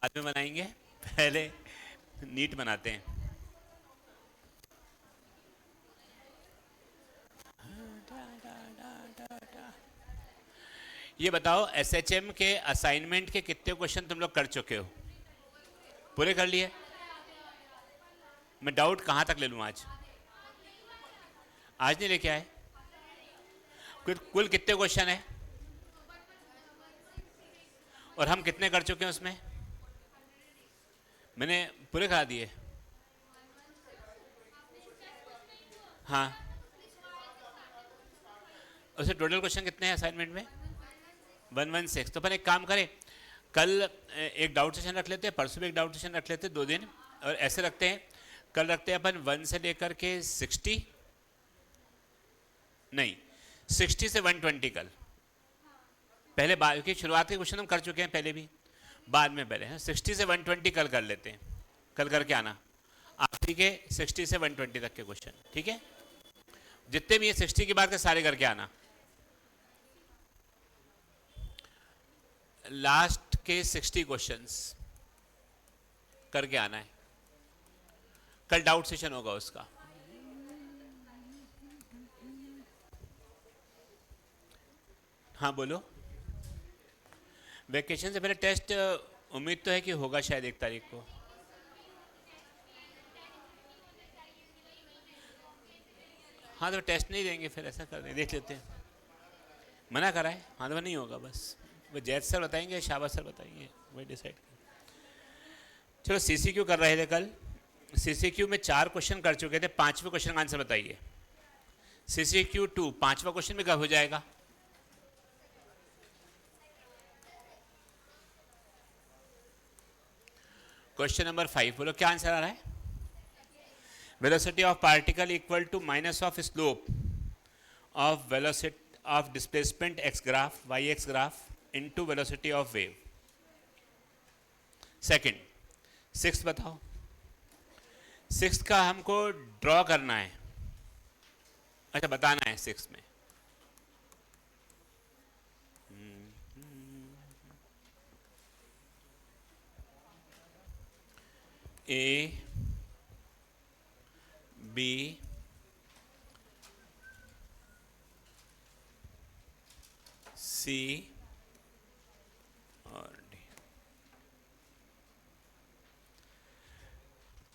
बाद में बनाएंगे, पहले नीट बनाते हैं। ये बताओ एसएचएम के असाइनमेंट के कितने क्वेश्चन तुम लोग कर चुके हो? पूरे कर लिए? मैं डाउट कहाँ तक ले लूँ आज? आज नहीं लेके आए? कुल कुल कितने क्वेश्चन है और हम कितने कर चुके हैं उसमें? मैंने पूरे करा दिए। हाँ, उससे टोटल क्वेश्चन कितने हैं असाइनमेंट में? 116। तो अपन एक काम करें, कल एक डाउट सेशन रख लेते हैं, परसों भी एक डाउट सेशन रख लेते हैं, 2 दिन। और ऐसे रखते हैं, कल रखते हैं अपन 1 से लेकर के 60, नहीं 60 से 120 कल। पहले बाद की शुरुआत के क्वेश्चन हम कर चुके हैं पहले भी, बाद में पहले हैं 60 से 120 कल कर लेते हैं। कल करके आना आखिरी के 60 से 120 तक के क्वेश्चन, ठीक है? जितने भी ये 60 के बाद के सारे करके आना, लास्ट के 60 क्वेश्चंस करके आना है। कल डाउट सेशन होगा उसका। हाँ बोलो। वेकेशन से पहले टेस्ट उम्मीद तो है कि होगा शायद 1 तारीख को। हाँ तो टेस्ट नहीं देंगे फिर, ऐसा कर देख लेते हैं। मना करा है, हाँ तो नहीं होगा बस। वो जैद सर बताएंगे, शाबाश सर बताएंगे, वही डिसाइड कर। चलो सीसीक्यू कर रहे थे कल। सीसीक्यू में 4 क्वेश्चन कर चुके थे, 5वें क्वेश्चन का आंसर बताइए। सीसीक्यू 2 5वां क्वेश्चन भी कब हो जाएगा? क्वेश्चन नंबर 5 बोलो क्या आंसर आ रहा है? Velocity of particle equal to minus of slope of velocity of displacement x graph y x graph into velocity of wave. Second, sixth बताओ। सिक्स्थ का हमको ड्रॉ करना है, अच्छा बताना है सिक्स्थ में। ए बी सी और डी,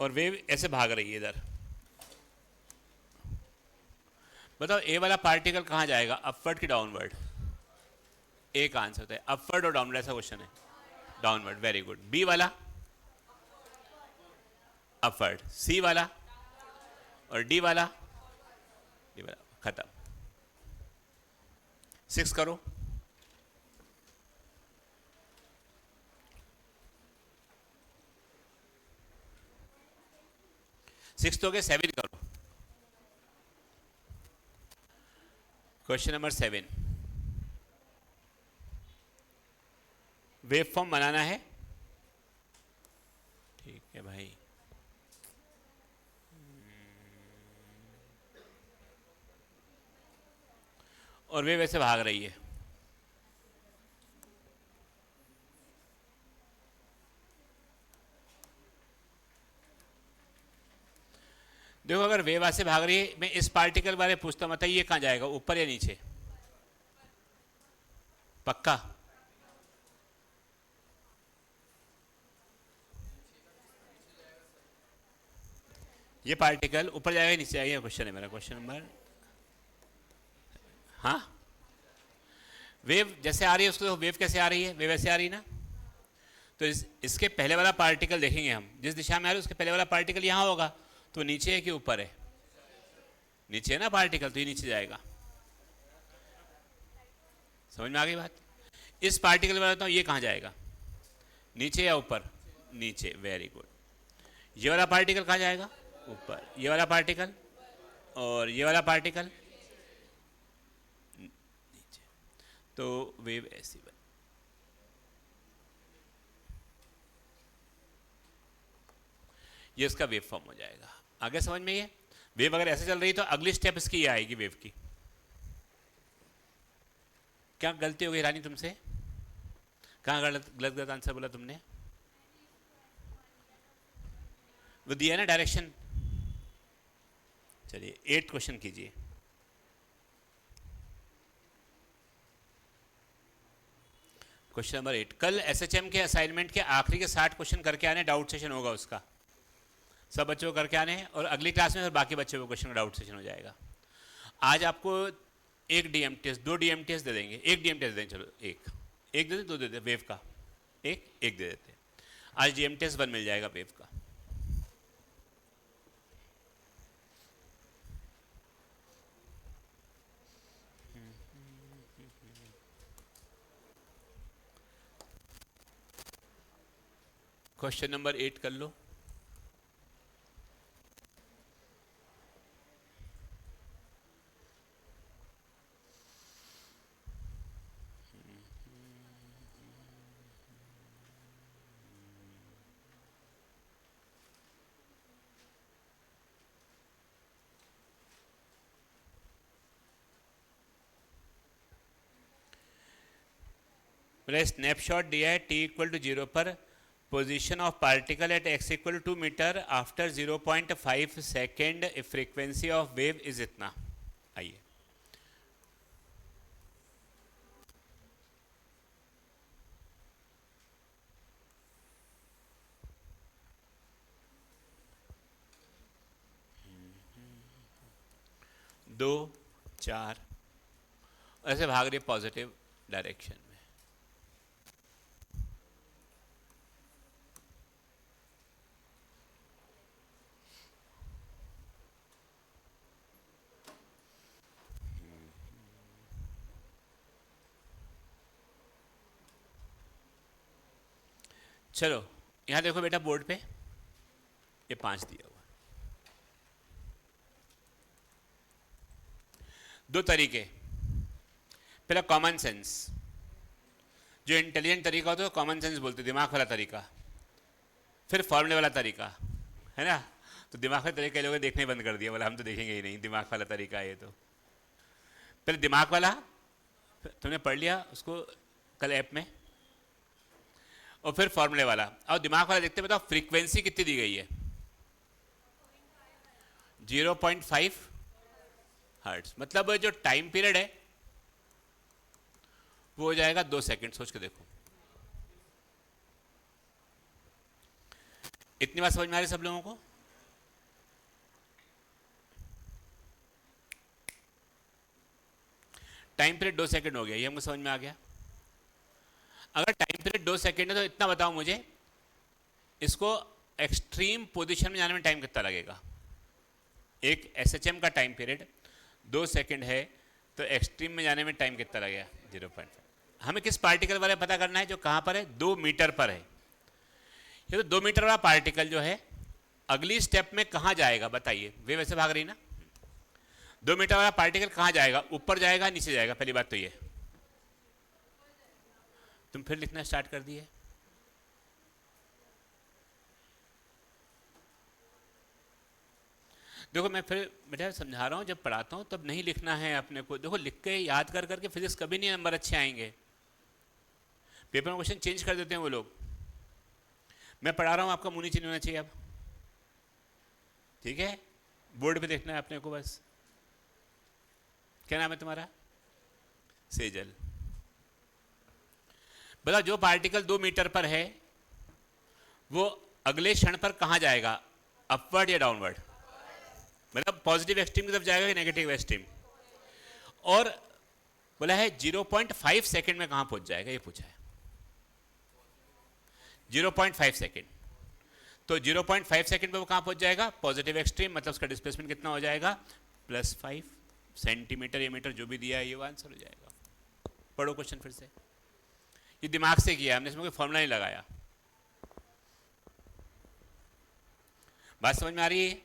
और वेव ऐसे भाग रही है इधर। बताओ ए वाला पार्टिकल कहाँ जाएगा, अपवर्ड की डाउनवर्ड? ए का आंसर होता है अपवर्ड और डाउनवर्ड, ऐसा क्वेश्चन है। Downward, very good. बी वाला अपवर्ड, सी वाला और डी वाला, डी वाला खत्म। 6 करो। 6 तो हो गए, 7 करो। क्वेश्चन नंबर 7, वेव फॉर्म बनाना है, ठीक है भाई। और वेव ऐसे भाग रही है, देखो अगर वेव ऐसे भाग रही है, मैं इस पार्टिकल बारे पूछता हूं, बताइए कहां जाएगा, ऊपर या नीचे? पक्का? ये पार्टिकल ऊपर जाएगा नीचे जाएगा, क्वेश्चन है मेरा। क्वेश्चन नंबर, हाँ वेव जैसे आ रही है उसको, वेव कैसे आ रही है? वेव ऐसे आ रही है ना, तो इसके पहले वाला पार्टिकल देखेंगे हम, जिस दिशा में आ रही है उसके पहले वाला पार्टिकल यहाँ होगा, तो नीचे है कि ऊपर है? नीचे है ना पार्टिकल, तो ये नीचे जाएगा। समझ में आ गई बात? इस पार्टिकल में बताता हूँ ये कहाँ जाएगा, नीचे या ऊपर? नीचे, वेरी गुड। ये वाला पार्टिकल कहाँ जाएगा? ऊपर। ये वाला पार्टिकल और ये वाला पार्टिकल नीचे। तो वेव ऐसी बनी। ये इसका वेव फॉर्म हो जाएगा। आगे समझ में? ये वेव अगर ऐसे चल रही तो अगली स्टेप इसकी ये आएगी वेव की। क्या गलती हो गई रानी तुमसे? कहाँ गलत गलत गलत आंसर बोला तुमने? वो दिया ना डायरेक्शन। चलिए 8 क्वेश्चन कीजिए। क्वेश्चन नंबर 8, कल एसएचएम के असाइनमेंट के आखिरी के 60 क्वेश्चन करके आने, डाउट सेशन होगा उसका, सब बच्चों को करके आने हैं, और अगली क्लास में फिर बाकी बच्चों को क्वेश्चन का डाउट सेशन हो जाएगा। आज आपको एक डीएमटीएस, 2 डीएमटीएस दे देंगे, एक डीएमटीएस दे देंगे, चलो एक दे दे, 2 दे दे, वेव का एक दे देते। आज डीएमटीएस 1 मिल जाएगा वेव का। क्वेश्चन नंबर 8 कर लो। स्नैपशॉट दिया है t इक्वल टू 0 पर position of particle at x equal to 2 metre after 0.5 second, frequency of wave is इतना। आइए दो चार ऐसे भाग रही है पॉजिटिव डायरेक्शन में। चलो यहाँ देखो बेटा बोर्ड पे, ये 5 दिया हुआ। 2 तरीके, पहला कॉमन सेंस, जो इंटेलिजेंट तरीका होता है कॉमन सेंस बोलते, दिमाग वाला तरीका। फिर फॉर्मूले वाला तरीका, है ना। तो दिमाग वाला तरीका लोगों ने देखने बंद कर दिया, बोला हम तो देखेंगे ही नहीं, दिमाग वाला तरीका है ये। तो पहले दिमाग वाला तुमने पढ़ लिया उसको कल ऐप में, और फिर फॉर्मूले वाला। और दिमाग वाला देखते बताओ फ्रीक्वेंसी कितनी दी गई है, 0.5 हर्ट्ज। मतलब जो टाइम पीरियड है वो हो जाएगा 2 सेकंड। सोच के देखो, इतनी बात समझ में आ रही सब लोगों को? टाइम पीरियड 2 सेकंड हो गया, ये हमको समझ में आ गया। अगर टाइम पीरियड 2 सेकंड है तो इतना बताओ मुझे, इसको एक्सट्रीम पोजीशन में जाने में टाइम कितना लगेगा? एक एसएचएम का टाइम पीरियड 2 सेकंड है, तो एक्सट्रीम में जाने में टाइम कितना लगेगा? 0.5। हमें किस पार्टिकल वाले पता करना है, जो कहाँ पर है? 2 मीटर पर है। ये तो 2 मीटर वाला पार्टिकल जो है अगली स्टेप में कहाँ जाएगा बताइए? वे वैसे भाग रही ना। 2 मीटर वाला पार्टिकल कहाँ जाएगा? ऊपर जाएगा, नीचे जाएगा? पहली बात तो ये, तुम फिर लिखना स्टार्ट कर दिए। देखो मैं फिर बेटा समझा रहा हूँ, जब पढ़ाता हूँ तब नहीं लिखना है अपने को। देखो लिख के याद कर करके फिजिक्स कभी नहीं नंबर अच्छे आएंगे, पेपर में क्वेश्चन चेंज कर देते हैं वो लोग। मैं पढ़ा रहा हूँ, आपका मुंह नीचे नहीं होना चाहिए अब, ठीक है? बोर्ड पे देखना है अपने को बस। क्या नाम है तुम्हारा? सेजल। बताओ जो पार्टिकल 2 मीटर पर है वो अगले क्षण पर कहाँ जाएगा? अपवर्ड या डाउनवर्ड? मतलब पॉजिटिव एक्सट्रीम की तरफ जाएगा कि नेगेटिव एक्सट्रीम? और बोला है 0.5 सेकंड में कहाँ पहुंच जाएगा, ये पूछा है। 0.5 सेकंड। तो 0.5 सेकंड पे वो कहाँ पहुंच जाएगा? Positive extreme. मतलब उसका डिस्प्लेसमेंट कितना हो जाएगा? +5 सेंटीमीटर या मीटर, जो भी दिया है ये आंसर हो जाएगा। पढ़ो क्वेश्चन फिर से, ये दिमाग से किया हमने, इसमें कोई फॉर्मूला नहीं लगाया। बात समझ में आ रही है?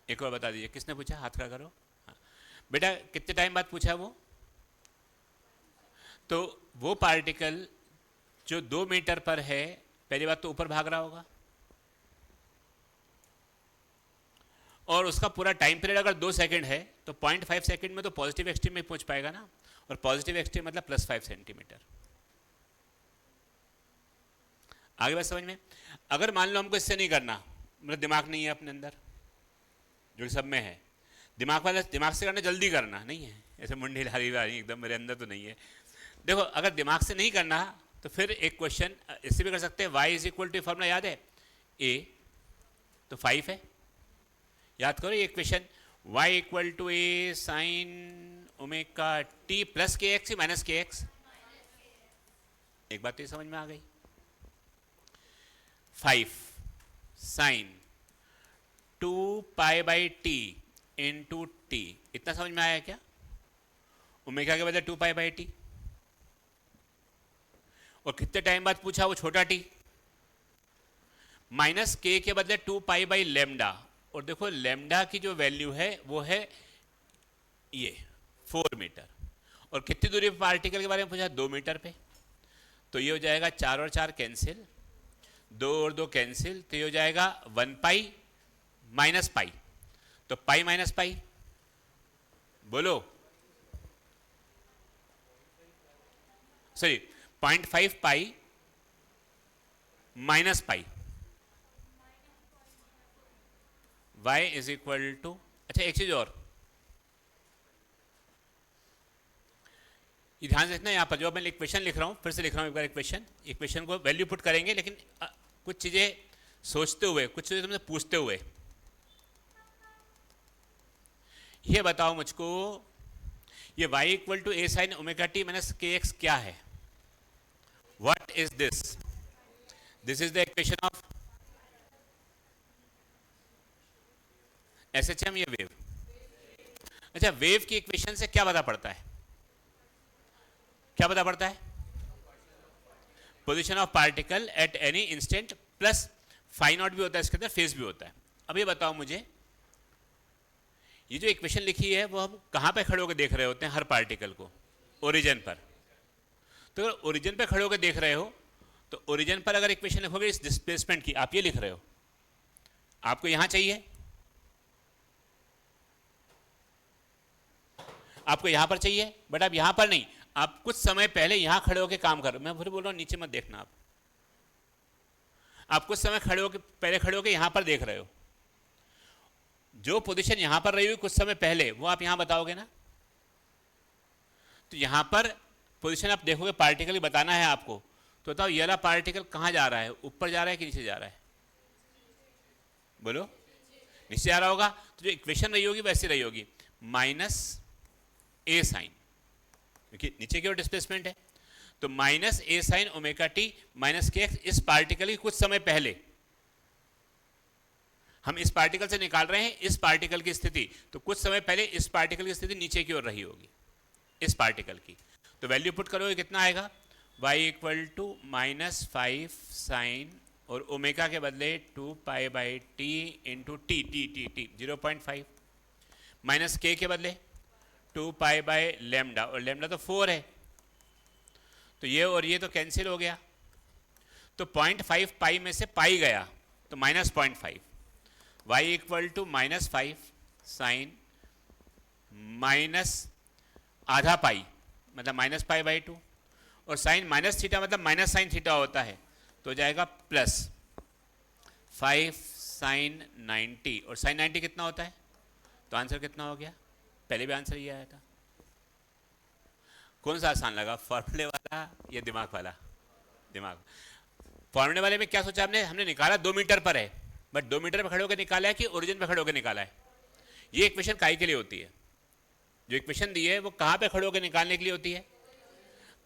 एक और बता दीजिए, किसने पूछा? हाथ खड़ा करो। हाँ बेटा, कितने टाइम बाद पूछा वो? तो वो पार्टिकल जो 2 मीटर पर है, पहली बात तो ऊपर भाग रहा होगा, और उसका पूरा टाइम पीरियड अगर 2 सेकंड है तो 0.5 सेकंड में तो पॉजिटिव एक्सट्रीम में पहुंच पाएगा ना। और पॉजिटिव एक्सट्रीम मतलब +5 सेंटीमीटर। आगे बात समझ में? अगर मान लो हमको इससे नहीं करना, मतलब दिमाग नहीं है अपने अंदर, जो कि सब में है, दिमाग से करना, जल्दी करना नहीं है, ऐसे मुंडी लारी वारी एकदम मेरे अंदर तो नहीं है। देखो अगर दिमाग से नहीं करना तो फिर एक क्वेश्चन इससे भी कर सकते हैं, y is equal to, formula याद है, a तो 5 है, याद करो ये question, y equal to a sine omega t plus k x minus k x. एक बात तो ये समझ में आ गई, 5 sine 2 pi by t into t, इतना समझ में आया क्या? ओमेगा के बदले 2 पाई बाई टी, और कितने टाइम बाद पूछा वो छोटा टी, माइनस के के बदले 2 पाई बाई लेमडा, और देखो लेमडा की जो वैल्यू है वो है ये 4 मीटर, और कितनी दूरी पे पार्टिकल के बारे में पूछा, 2 मीटर पे, तो ये हो जाएगा 4 और 4 कैंसिल, 2 और 2 कैंसिल, तो ये हो जाएगा 1 पाई माइनस पाई, तो पाई माइनस पाई, बोलो sorry 0.5 pi minus pi, y is equal to, अच्छा एक चीज और, ये ध्यान से रखना, यहाँ पर जो मैं इक्वेशन लिख रहा हूँ, फिर से लिख रहा हूँ एक बार इक्वेशन को वैल्यू पुट करेंगे, लेकिन कुछ चीज़ें सोचते हुए, कुछ चीज़ें तुमसे पूछते हुए। ये बताओ मुझको, ये y equal to a sine omega t minus k x क्या है? What is this? This is the equation of SHM, ये वेव। अच्छा, वेव की इक्वेशन से क्या पता पड़ता है? क्या पता पड़ता है? Position of particle at any instant plus phi naught भी होता है इसके अंदर, फेज भी होता है। अब ये बताओ मुझे, ये जो इक्वेशन लिखी है वो हम कहाँ पे खड़े होकर देख रहे होते हैं हर पार्टिकल को? ओरिजिन पर। तो अगर ओरिजिन पे खड़े होकर देख रहे हो तो ओरिजिन पर अगर इक्वेशन लिखोगे इस डिस्प्लेसमेंट की, आप ये लिख रहे हो, आपको यहां चाहिए, आपको यहां पर चाहिए, बट आप यहां पर नहीं, आप कुछ समय पहले यहां खड़े होकर काम कर रहे हो। मैं फिर बोल रहा हूं नीचे मत देखना, आप कुछ समय खड़े होकर, पहले खड़े होकर यहां पर देख रहे हो, जो पोजीशन यहां पर रही हुई कुछ समय पहले वो आप यहां बताओगे ना। तो यहां पर पोजीशन आप देखोगे, पार्टिकल की बताना है आपको, तो बताओ ये वाला पार्टिकल कहां जा रहा है, ऊपर जा रहा है कि नीचे जा रहा है? बोलो, नीचे जा रहा होगा। तो जो इक्वेशन रही होगी वैसी रही होगी, माइनस ए साइन, क्योंकि नीचे की ओर डिस्प्लेसमेंट है, तो माइनस ए sine omega t minus k x, इस पार्टिकल की कुछ समय पहले हम इस पार्टिकल से निकाल रहे हैं इस पार्टिकल की स्थिति, तो कुछ समय पहले इस पार्टिकल की स्थिति नीचे की ओर रही होगी इस पार्टिकल की, तो वैल्यू पुट करोगे कितना आएगा, y equal to minus 5 sine और ओमेगा के बदले 2 pi by t into t t t t 0.5 minus के बदले 2 पाई बाई लेमडा, और लेमडा तो 4 है, तो ये और ये तो कैंसिल हो गया, तो 0.5 पाई में से पाई गया तो minus 0.5, y equal to minus 5 sine minus आधा पाई मतलब माइनस पाई बाई 2, और साइन माइनस थीटा मतलब माइनस साइन थीटा होता है, तो हो जाएगा प्लस 5 साइन 90, और साइन 90 कितना होता है? तो आंसर कितना हो गया? पहले भी आंसर ये आया था। कौन सा आसान लगा, फॉर्मूले वाला या दिमाग वाला? दिमाग। फॉर्मूले वाले में क्या सोचा हमने? हमने निकाला 2 मीटर पर है, बट 2 मीटर पर खड़े होकर निकाला है कि ओरिजिन पर खड़े होकर निकाला है? ये इक्वेशन काहे के लिए होती है? जो इक्वेशन दी है वो कहाँ पे खड़े होकर निकालने के लिए होती है?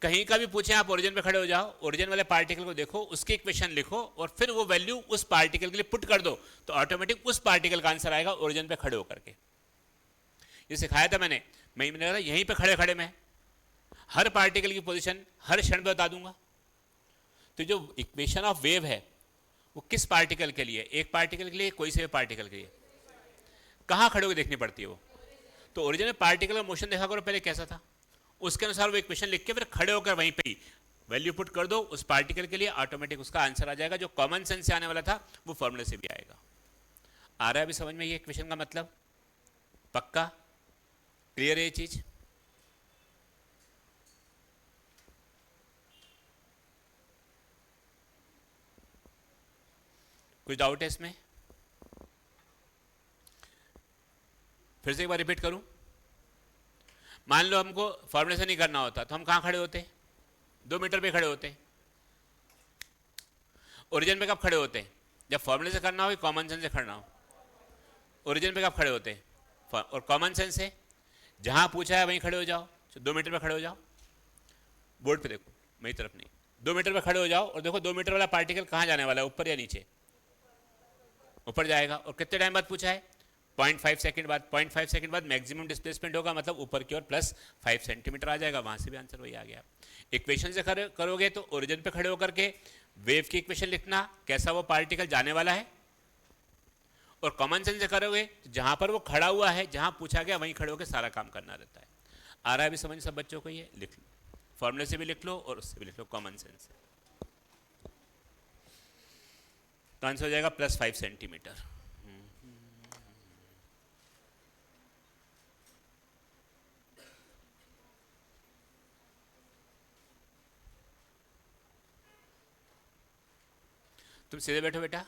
कहीं का भी पूछे आप ओरिजिन पे खड़े हो जाओ, ओरिजिन वाले पार्टिकल को देखो, उसकी इक्वेशन लिखो और फिर वो वैल्यू उस पार्टिकल के लिए पुट कर दो, तो ऑटोमेटिक उस पार्टिकल का आंसर आएगा ओरिजिन पे खड़े होकर के। ये सिखाया था मैंने कहा यहीं पे खड़े खड़े में हर पार्टिकल की पोजीशन हर क्षण पे बता दूंगा। तो जो इक्वेशन ऑफ वेव है वो किस पार्टिकल के लिए? एक पार्टिकल के लिए, कोई से भी पार्टिकल के लिए। कहाँ खड़े होकर देखनी पड़ती है वो? तो ओरिजिन में पार्टिकल का मोशन देखा करो पहले कैसा था, उसके अनुसार वो इक्वेशन लिख के फिर खड़े होकर वहीं पे ही वैल्यू पुट कर दो उस पार्टिकल के लिए, ऑटोमेटिक उसका आंसर आ जाएगा। जो कॉमन सेंस से आने वाला था वो फॉर्मूले से भी आएगा। आ रहा है अभी समझ में ये इक्वेशन का मतलब? पक्का क्लियर है ये चीज? कुछ डाउट है इसमें? फिर से एक बार रिपीट करूं। मान लो हमको फॉर्मूले से नहीं करना होता तो हम कहाँ खड़े होते? 2 मीटर पे खड़े होते। ओरिजिन पे कब खड़े होते? जब फॉर्मूले से करना हो कि कॉमन सेंस से करना हो? ओरिजिन पे कब खड़े होते? और कॉमन सेंस से जहां पूछा है वहीं खड़े हो जाओ। 2 मीटर पे खड़े हो जाओ। बोर्ड पे देखो, मेरी तरफ नहीं। 2 मीटर पे खड़े हो जाओ और देखो 2 मीटर वाला पार्टिकल कहाँ जाने वाला है, ऊपर या नीचे? ऊपर जाएगा। और कितने टाइम बाद पूछा है? 0.5 सेकंड बाद। 0.5 सेकंड बाद मैक्सिमम डिस्प्लेसमेंट होगा, मतलब ऊपर की ओर +5 सेंटीमीटर आ जाएगा। वहां से भी आंसर वही आ गया। इक्वेशन से करोगे तो ओरिजिन पे खड़े होकर के वेव की इक्वेशन लिखना, कैसा वो पार्टिकल जाने वाला है। और कॉमन सेंस से करोगे तो जहां पर वो खड़ा हुआ है, जहां पूछा गया वहीं खड़े होकर सारा काम करना रहता है। आ रहा है भी समझ सब बच्चों को? ये लिख लो, फॉर्मूले से भी लिख लो और उससे भी लिख लो, कॉमन सेंस से। तो आंसर हो जाएगा +5 सेंटीमीटर। तुम सीधे बैठो बेटा।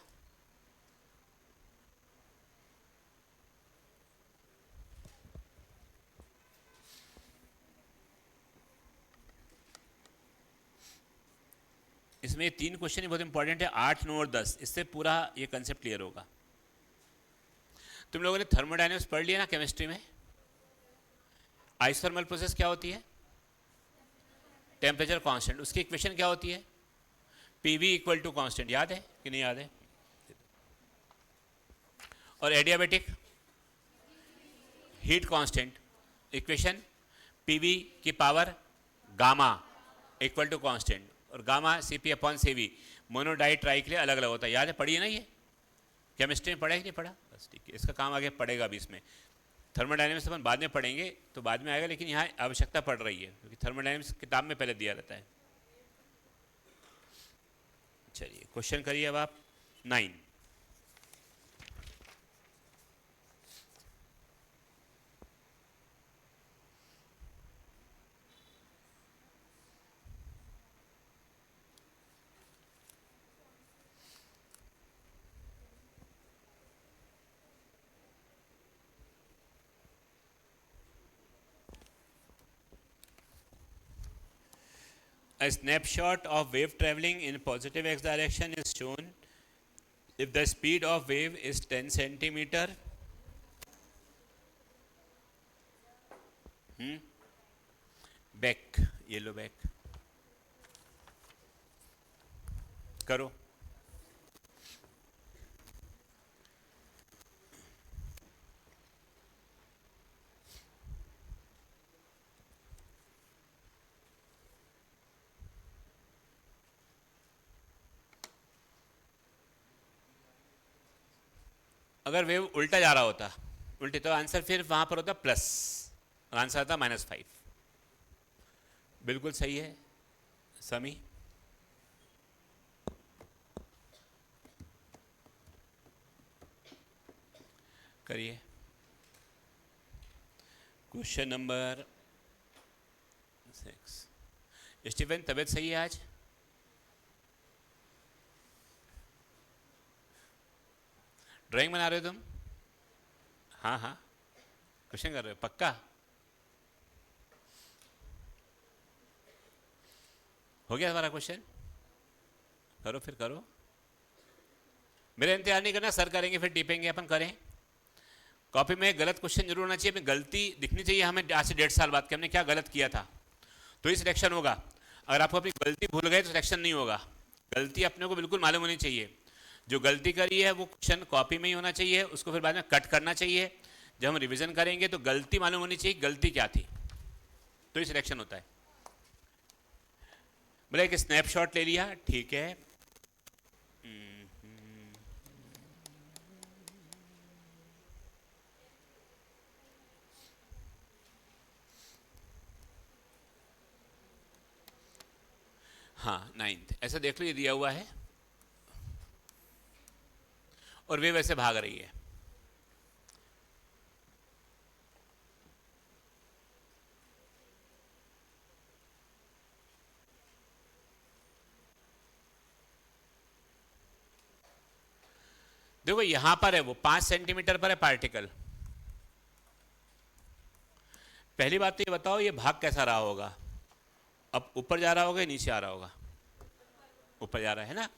इसमें ये 3 क्वेश्चन ही बहुत इंपॉर्टेंट है, 8, 9 और 10। इससे पूरा ये कंसेप्ट क्लियर होगा। तुम लोगों ने थर्मोडायनेमिक्स पढ़ लिया ना केमिस्ट्री में? आइसोथर्मल प्रोसेस क्या होती है? Temperature constant. उसकी इक्वेशन क्या होती है? PV equal to constant. याद है कि नहीं याद है? और adiabatic heat constant, equation PV की power gamma equal to constant. और गामा CP/CV। मोनोडाई ट्राई के लिए अलग अलग होता है। याद है? पढ़िए ना ये, केमिस्ट्री में पढ़ा कि नहीं पढ़ा? बस ठीक है, इसका काम आगे पड़ेगा भी इसमें। थर्मोडायनेमिक्स अपन बाद में पढ़ेंगे तो बाद में आएगा, लेकिन यहाँ आवश्यकता पड़ रही है क्योंकि थर्मोडायनेमिक्स किताब में पहले दिया रहता है। चलिए क्वेश्चन करिए अब आप 9। A snapshot of wave traveling in positive x direction is shown if the speed of wave is 10 centimeter. Back, ये लो बैक करो। अगर वेव उल्टा जा रहा होता, उल्टे, तो आंसर फिर वहां पर होता प्लस, और आंसर आता -5। बिल्कुल सही है समी। करिए क्वेश्चन नंबर 6। स्टीफन तबीयत सही है आज? ड्राइंग बना रहे हो तुम? हाँ हाँ, क्वेश्चन कर रहे हो पक्का? हो गया हमारा क्वेश्चन? करो फिर करो। मेरा इंतजार नहीं करना, सर करेंगे फिर टिपेंगे अपन। करें। कॉपी में गलत क्वेश्चन जरूर होना चाहिए, गलती दिखनी चाहिए हमें आज से 1.5 साल बाद कि हमने क्या गलत किया था, तो ही सिलेक्शन होगा। अगर आपको अपनी गलती भूल गए तो सिलेक्शन नहीं होगा। गलती अपने को बिल्कुल मालूम होनी चाहिए। जो गलती करी है वो क्वेश्चन कॉपी में ही होना चाहिए, उसको फिर बाद में कट करना चाहिए। जब हम रिवीजन करेंगे तो गलती मालूम होनी चाहिए, गलती क्या थी, तो ही सिलेक्शन होता है। बोले एक स्नैपशॉट ले लिया, ठीक है। हाँ 9th, ऐसा देख लो, ये दिया हुआ है और वे वैसे भाग रही है। देखो यहां पर है वो 5 सेंटीमीटर पर है पार्टिकल। पहली बात तो ये बताओ ये भाग कैसा रहा होगा, अब ऊपर जा रहा होगा या नीचे आ रहा होगा? ऊपर जा रहा है ना।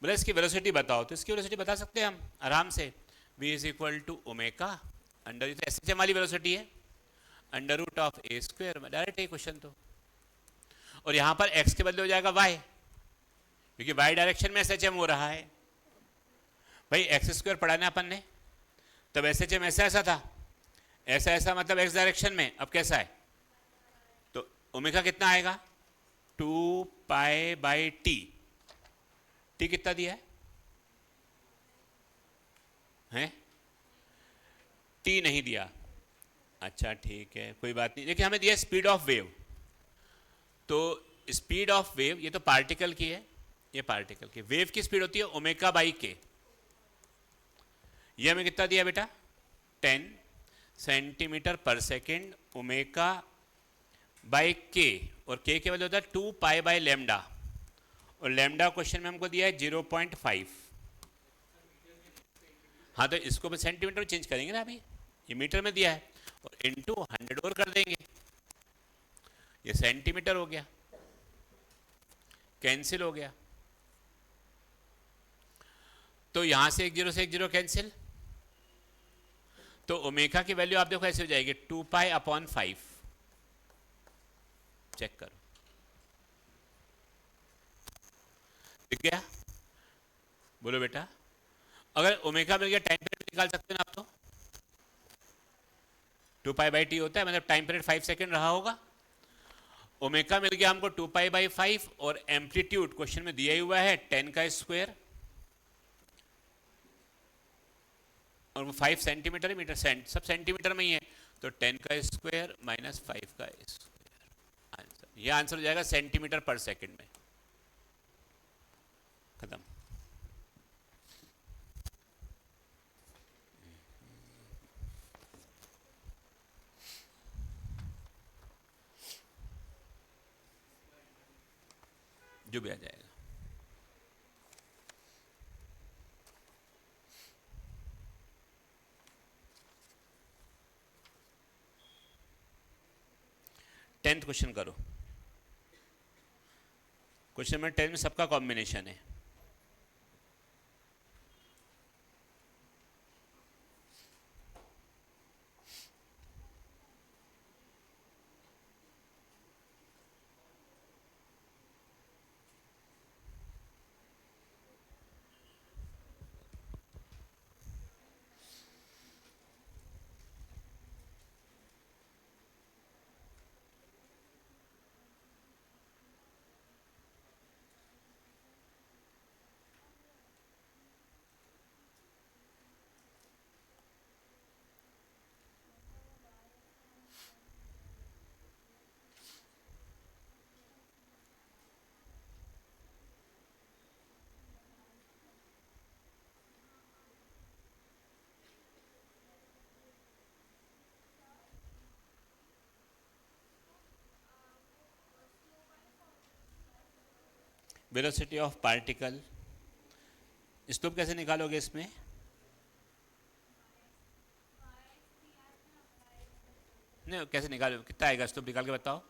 बोले इसकी वेलोसिटी बताओ, तो इसकी वेलोसिटी बता सकते हैं हम आराम से, v is equal to omega under, S H M वाली वेलोसिटी है, under root of a square. Direct है क्वेश्चन तो। और यहां पर x के बदले हो जाएगा y, क्योंकि y डायरेक्शन में एस एच एम हो रहा है। भाई एक्स स्क्वायर पढ़ा ना अपन ने, तब एस एच एम ऐसा ऐसा था, ऐसा ऐसा मतलब एक्स डायरेक्शन में, अब कैसा है? तो ओमेगा कितना आएगा? 2 पाई बाई टी। टी कितना दिया है? हैं? टी नहीं दिया। अच्छा ठीक है कोई बात नहीं, देखिए हमें दिया स्पीड ऑफ वेव। तो स्पीड ऑफ वेव, ये तो पार्टिकल की है, ये पार्टिकल की वेव की स्पीड होती है ओमेगा बाई के। ये हमें कितना दिया बेटा? 10 सेंटीमीटर पर सेकेंड ओमेगा बाई के, और के वैल्यू होता है 2 पाई बाई लेमडा, और लेमडा क्वेश्चन में हमको दिया है 0.5। हाँ तो इसको भी सेंटीमीटर में चेंज करेंगे ना अभी, ये मीटर में दिया है, और इनटू 100 और कर देंगे, ये सेंटीमीटर हो गया, कैंसिल हो गया। तो यहां से एक जीरो कैंसिल, तो ओमेगा की वैल्यू आप देखो ऐसे हो जाएगी 2 पाई अपॉन 5। चेक करो दिख गया? बोलो बेटा, अगर ओमेगा मिल गया टाइम पीरियड निकाल सकते हैं ना आप तो। 2 पाई बाई टी होता है, मतलब टाइम पीरियड 5 सेकेंड रहा होगा। ओमेगा मिल गया हमको 2 पाई बाई 5, और एम्पलीट्यूड क्वेश्चन में दिया ही हुआ है 10 का स्क्वायर, और वो 5 सेंटीमीटर है, मीटर सब सेंटीमीटर में ही है, तो 10 का स्क्वायर माइनस 5 का स्क्वायर, आंसर। ये आंसर हो जाएगा सेंटीमीटर पर सेकंड में। खत्म। जो भी आ जाएगा। टेंथ क्वेश्चन करो। क्वेश्चन नंबर 10 में सबका कॉम्बिनेशन है। वेलोसिटी ऑफ पार्टिकल, स्लोप कैसे निकालोगे इसमें? नहीं कैसे निकालोगे, कितना आएगा स्लोप निकाल के बताओ,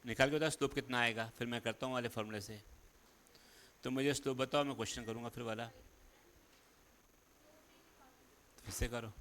निकाल के बताओ स्लोप कितना आएगा, फिर मैं करता हूँ वाले फॉर्मूले से। तो मुझे स्लोप बताओ, मैं क्वेश्चन करूँगा फिर वाला, फिर से करो।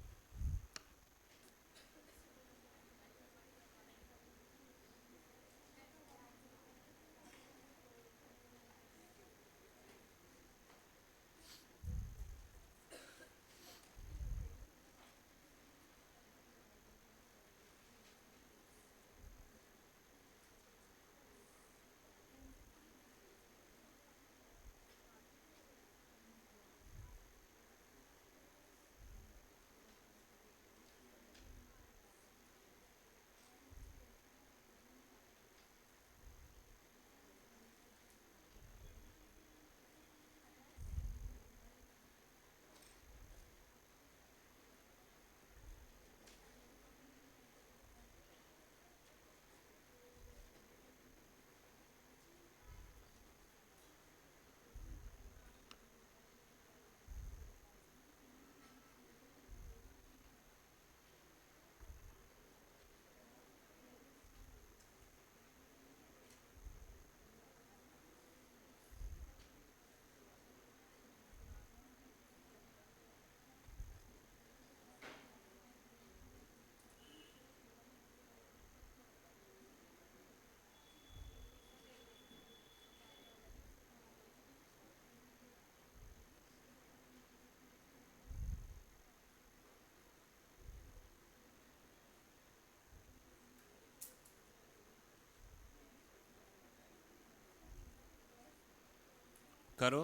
करो।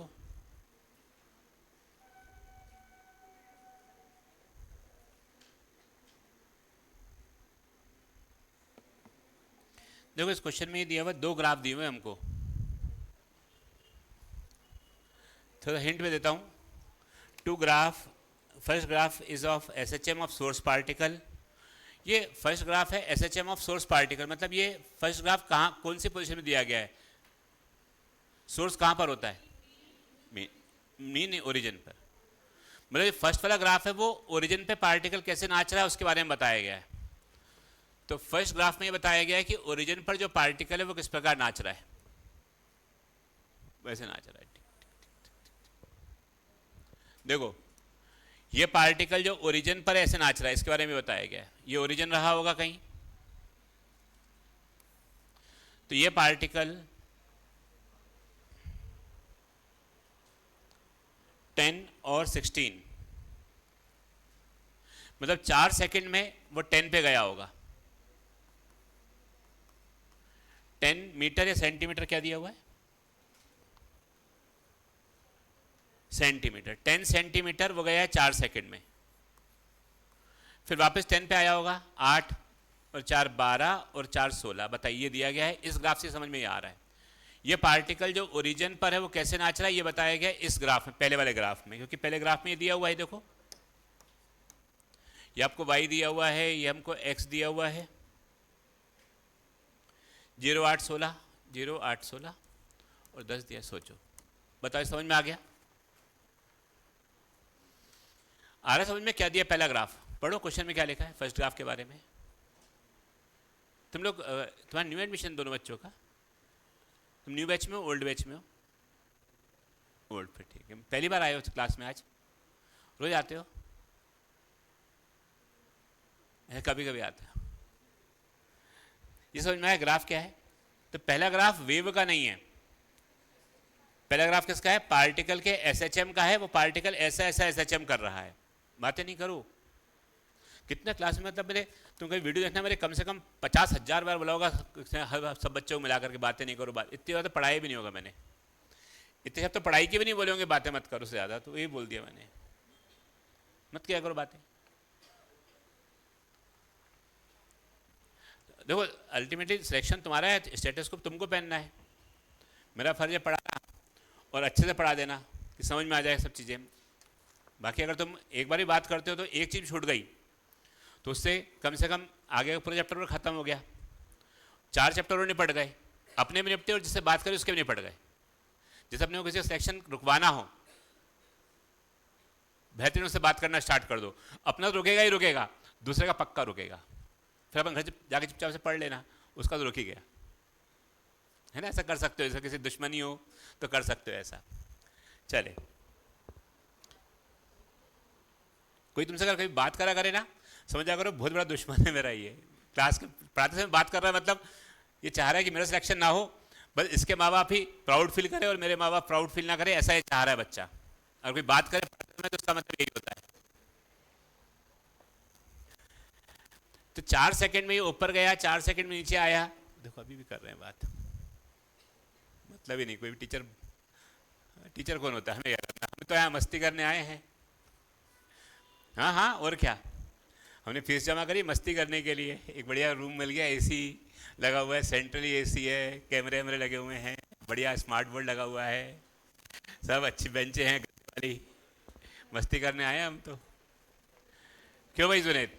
देखो इस क्वेश्चन में ये दिया हुआ दो ग्राफ दिए हुए हमको, थोड़ा हिंट में देता हूँ। Two graph, first graph is of SHM of source particle. ये फर्स्ट ग्राफ है एसएचएम ऑफ सोर्स पार्टिकल, मतलब ये फर्स्ट ग्राफ कहाँ कौन सी पोजीशन में दिया गया है, सोर्स कहाँ पर होता है, मीन ओरिजिन पर। मतलब फर्स्ट वाला ग्राफ है वो ओरिजिन पे पार्टिकल कैसे नाच रहा है उसके बारे में बताया गया है। तो फर्स्ट ग्राफ में ये बताया गया है कि ओरिजिन पर जो पार्टिकल है वो किस प्रकार नाच रहा है, वैसे नाच रहा है। देखो ये पार्टिकल जो ओरिजिन पर ऐसे नाच रहा है इसके बारे में बताया गया है। ये ओरिजिन रहा होगा कहीं, तो ये पार्टिकल 10 और 16, मतलब 4 सेकंड में वो 10 पे गया होगा। 10 मीटर या सेंटीमीटर क्या दिया हुआ है, सेंटीमीटर। 10 सेंटीमीटर वो गया है 4 सेकंड में, फिर वापस 10 पे आया होगा। 8 और 4 12 और 4 16, बताइए दिया गया है। इस ग्राफ से समझ में ये आ रहा है ये पार्टिकल जो ओरिजिन पर है वो कैसे नाच रहा है, ये बताया गया इस ग्राफ में, पहले वाले ग्राफ में। क्योंकि पहले ग्राफ में ये दिया हुआ है, देखो ये आपको y दिया हुआ है, ये हमको x दिया हुआ है। 0 8 16, 0 8 16 और 10 दिया। सोचो बताओ समझ में आ गया, आ रहा समझ में? क्या दिया पहला ग्राफ, पढ़ो क्वेश्चन में क्या लिखा है फर्स्ट ग्राफ के बारे में। तुम लोग तुम्हारा न्यू एडमिशन दोनों बच्चों का, तुम न्यू बैच में हो ओल्ड बैच में हो? ओल्ड पे, ठीक है। पहली बार आए हो क्लास में आज, रोज आते हो? कभी कभी आते हो। ये समझ में आया ग्राफ क्या है? तो पहला ग्राफ वेव का नहीं है, पहला ग्राफ किसका है, पार्टिकल के एसएचएम का है। वो पार्टिकल ऐसा ऐसा एसएचएम कर रहा है। बातें नहीं करो, कितना क्लास में, मतलब मेरे तुम कहीं वीडियो देखना, मेरे कम से कम 50,000 बार बोला होगा सब बच्चों को मिलाकर के बातें नहीं करो। बात इतनी ज़्यादा पढ़ाई भी नहीं होगा मैंने, इतने सब तो पढ़ाई की भी नहीं बोले होंगे, बातें मत करो से ज़्यादा, तो यही बोल दिया मैंने, मत किया करो बातें। देखो अल्टीमेटली सिलेक्शन तुम्हारा है, स्टेटोस्कोप तुमको पहनना है। मेरा फर्ज है पढ़ाना और अच्छे से पढ़ा देना कि समझ में आ जाए सब चीज़ें। बाकी अगर तुम एक बार ही बात करते हो तो एक चीज़ छूट गई तो उससे कम से कम आगे का पूरा चैप्टर खत्म हो गया। 4 चैप्टर और निपट गए, अपने भी निपटे और जिससे बात करें उसके भी निपट गए। जैसे अपने को किसी सिलेक्शन रुकवाना हो, बेहतरीन उससे बात करना स्टार्ट कर दो, अपना तो रुकेगा ही रुकेगा, दूसरे का पक्का रुकेगा। फिर अपन घर जाके चुपचाप से पढ़ लेना, उसका तो रुक ही गया है ना। ऐसा कर सकते हो, जैसे किसी दुश्मनी हो तो कर सकते हो ऐसा। चले, कोई तुमसे अगर कभी बात करा करे ना, समझा करो बहुत बड़ा दुश्मन है मेरा ये। क्लास के पढ़ाते समय बात कर रहा है, मतलब ये चाह रहा है कि मेरा सिलेक्शन ना हो, बस इसके माँ बाप ही प्राउड फील करे और मेरे माँ बाप प्राउड फील ना करे, ऐसा ये चाह रहा है बच्चा। अगर कोई बात करे पढ़ते समय तो उसका मतलब यही होता है। तो 4 सेकंड में ये ऊपर गया, 4 सेकंड में नीचे आया। देखो अभी भी कर रहे हैं बात, मतलब ही नहीं। कोई भी टीचर कौन होता है, हमें क्या करना, हम तो यहाँ मस्ती करने आए हैं। हाँ हाँ, और क्या, हमने फीस जमा करी मस्ती करने के लिए। एक बढ़िया रूम मिल गया, एसी लगा हुआ है, सेंट्रली एसी है, कैमरे वैमरे लगे हुए हैं, बढ़िया स्मार्ट बोर्ड लगा हुआ है, सब अच्छी बेंचें हैं वाली। मस्ती करने आए हम तो। क्यों भाई जुनैद?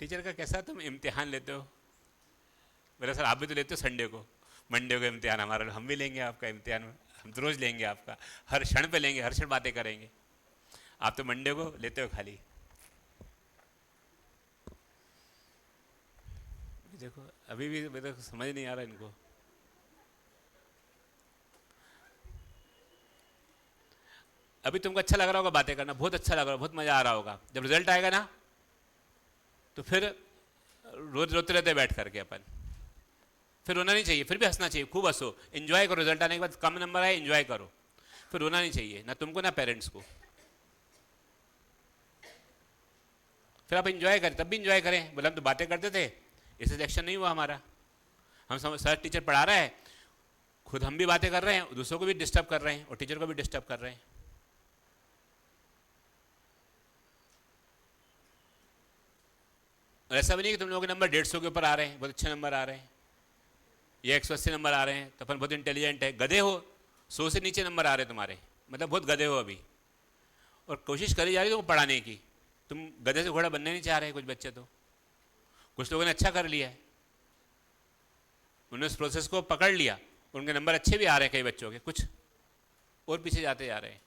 टीचर का कैसा तुम इम्तिहान लेते हो? मेरा सर आप भी तो लेते हो संडे को, मंडे को इम्तिहान हमारा। हम भी लेंगे आपका इम्तिहान, हम तो रोज लेंगे आपका, हर क्षण पे लेंगे, हर क्षण बातें करेंगे। आप तो मंडे को लेते हो खाली। देखो अभी भी मेरे को समझ नहीं आ रहा इनको। अभी तुमको अच्छा लग रहा होगा बातें करना, बहुत अच्छा लग रहा होगा, बहुत मजा आ रहा होगा। जब रिजल्ट आएगा ना तो फिर रोज रोते रहते बैठ करके अपन। फिर रोना नहीं चाहिए, फिर भी हंसना चाहिए, खूब हंसो, एंजॉय करो। रिजल्ट आने के बाद कम नंबर आए एंजॉय करो, फिर रोना नहीं चाहिए, ना तुमको ना पेरेंट्स को। फिर आप एंजॉय करें, तब भी एंजॉय करें। बोले हम तो बातें करते थे, इससे सिलेक्शन नहीं हुआ हमारा। सर टीचर पढ़ा रहा है, खुद हम भी बातें कर रहे हैं, दूसरों को भी डिस्टर्ब कर रहे हैं और टीचर को भी डिस्टर्ब कर रहे हैं। और ऐसा भी नहीं कि तुम लोगों के नंबर 150 के ऊपर आ रहे हैं, बहुत अच्छे नंबर आ रहे हैं, ये 180 नंबर आ रहे हैं तो अपन बहुत इंटेलिजेंट है। गधे हो, 100 से नीचे नंबर आ रहे हैं तुम्हारे, मतलब बहुत गधे हो अभी, और कोशिश करी जा रही है तुमको पढ़ाने की। तुम गधे से घोड़ा बनने नहीं चाह रहे कुछ बच्चे तो। कुछ लोगों ने अच्छा कर लिया है, उन्होंने उस प्रोसेस को पकड़ लिया, उनके नंबर अच्छे भी आ रहे हैं कई बच्चों के, कुछ और पीछे जाते जा रहे हैं।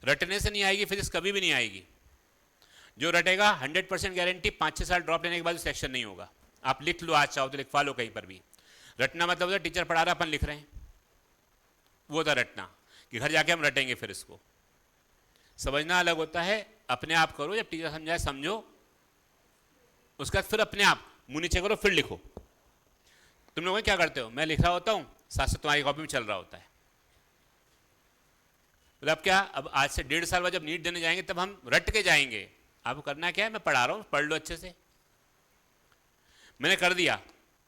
रटने से नहीं आएगी फिजिक्स, कभी भी नहीं आएगी। जो रटेगा 100% गारंटी 5-6 साल ड्रॉप लेने के बाद सिलेक्शन नहीं होगा। आप लिख लो, आज चाहो तो लिखवा लो कहीं पर भी। रटना मतलब होता है टीचर पढ़ा रहा अपन लिख रहे हैं, वो होता रटना, कि घर जाके हम रटेंगे फिर इसको। समझना अलग होता है, अपने आप करो, जब टीचर समझाए समझो, उसके बाद फिर अपने आप मुंह नीचे करो फिर लिखो। तुम लोग क्या करते हो, मैं लिख रहा होता हूँ, साथ साथ तुम्हारी कॉपी में चल रहा होता है। मतलब क्या, अब आज से 1.5 साल बाद जब नीट देने जाएंगे तब हम रट के जाएंगे। आपको करना क्या है, मैं पढ़ा रहा हूँ, पढ़ लो अच्छे से। मैंने कर दिया,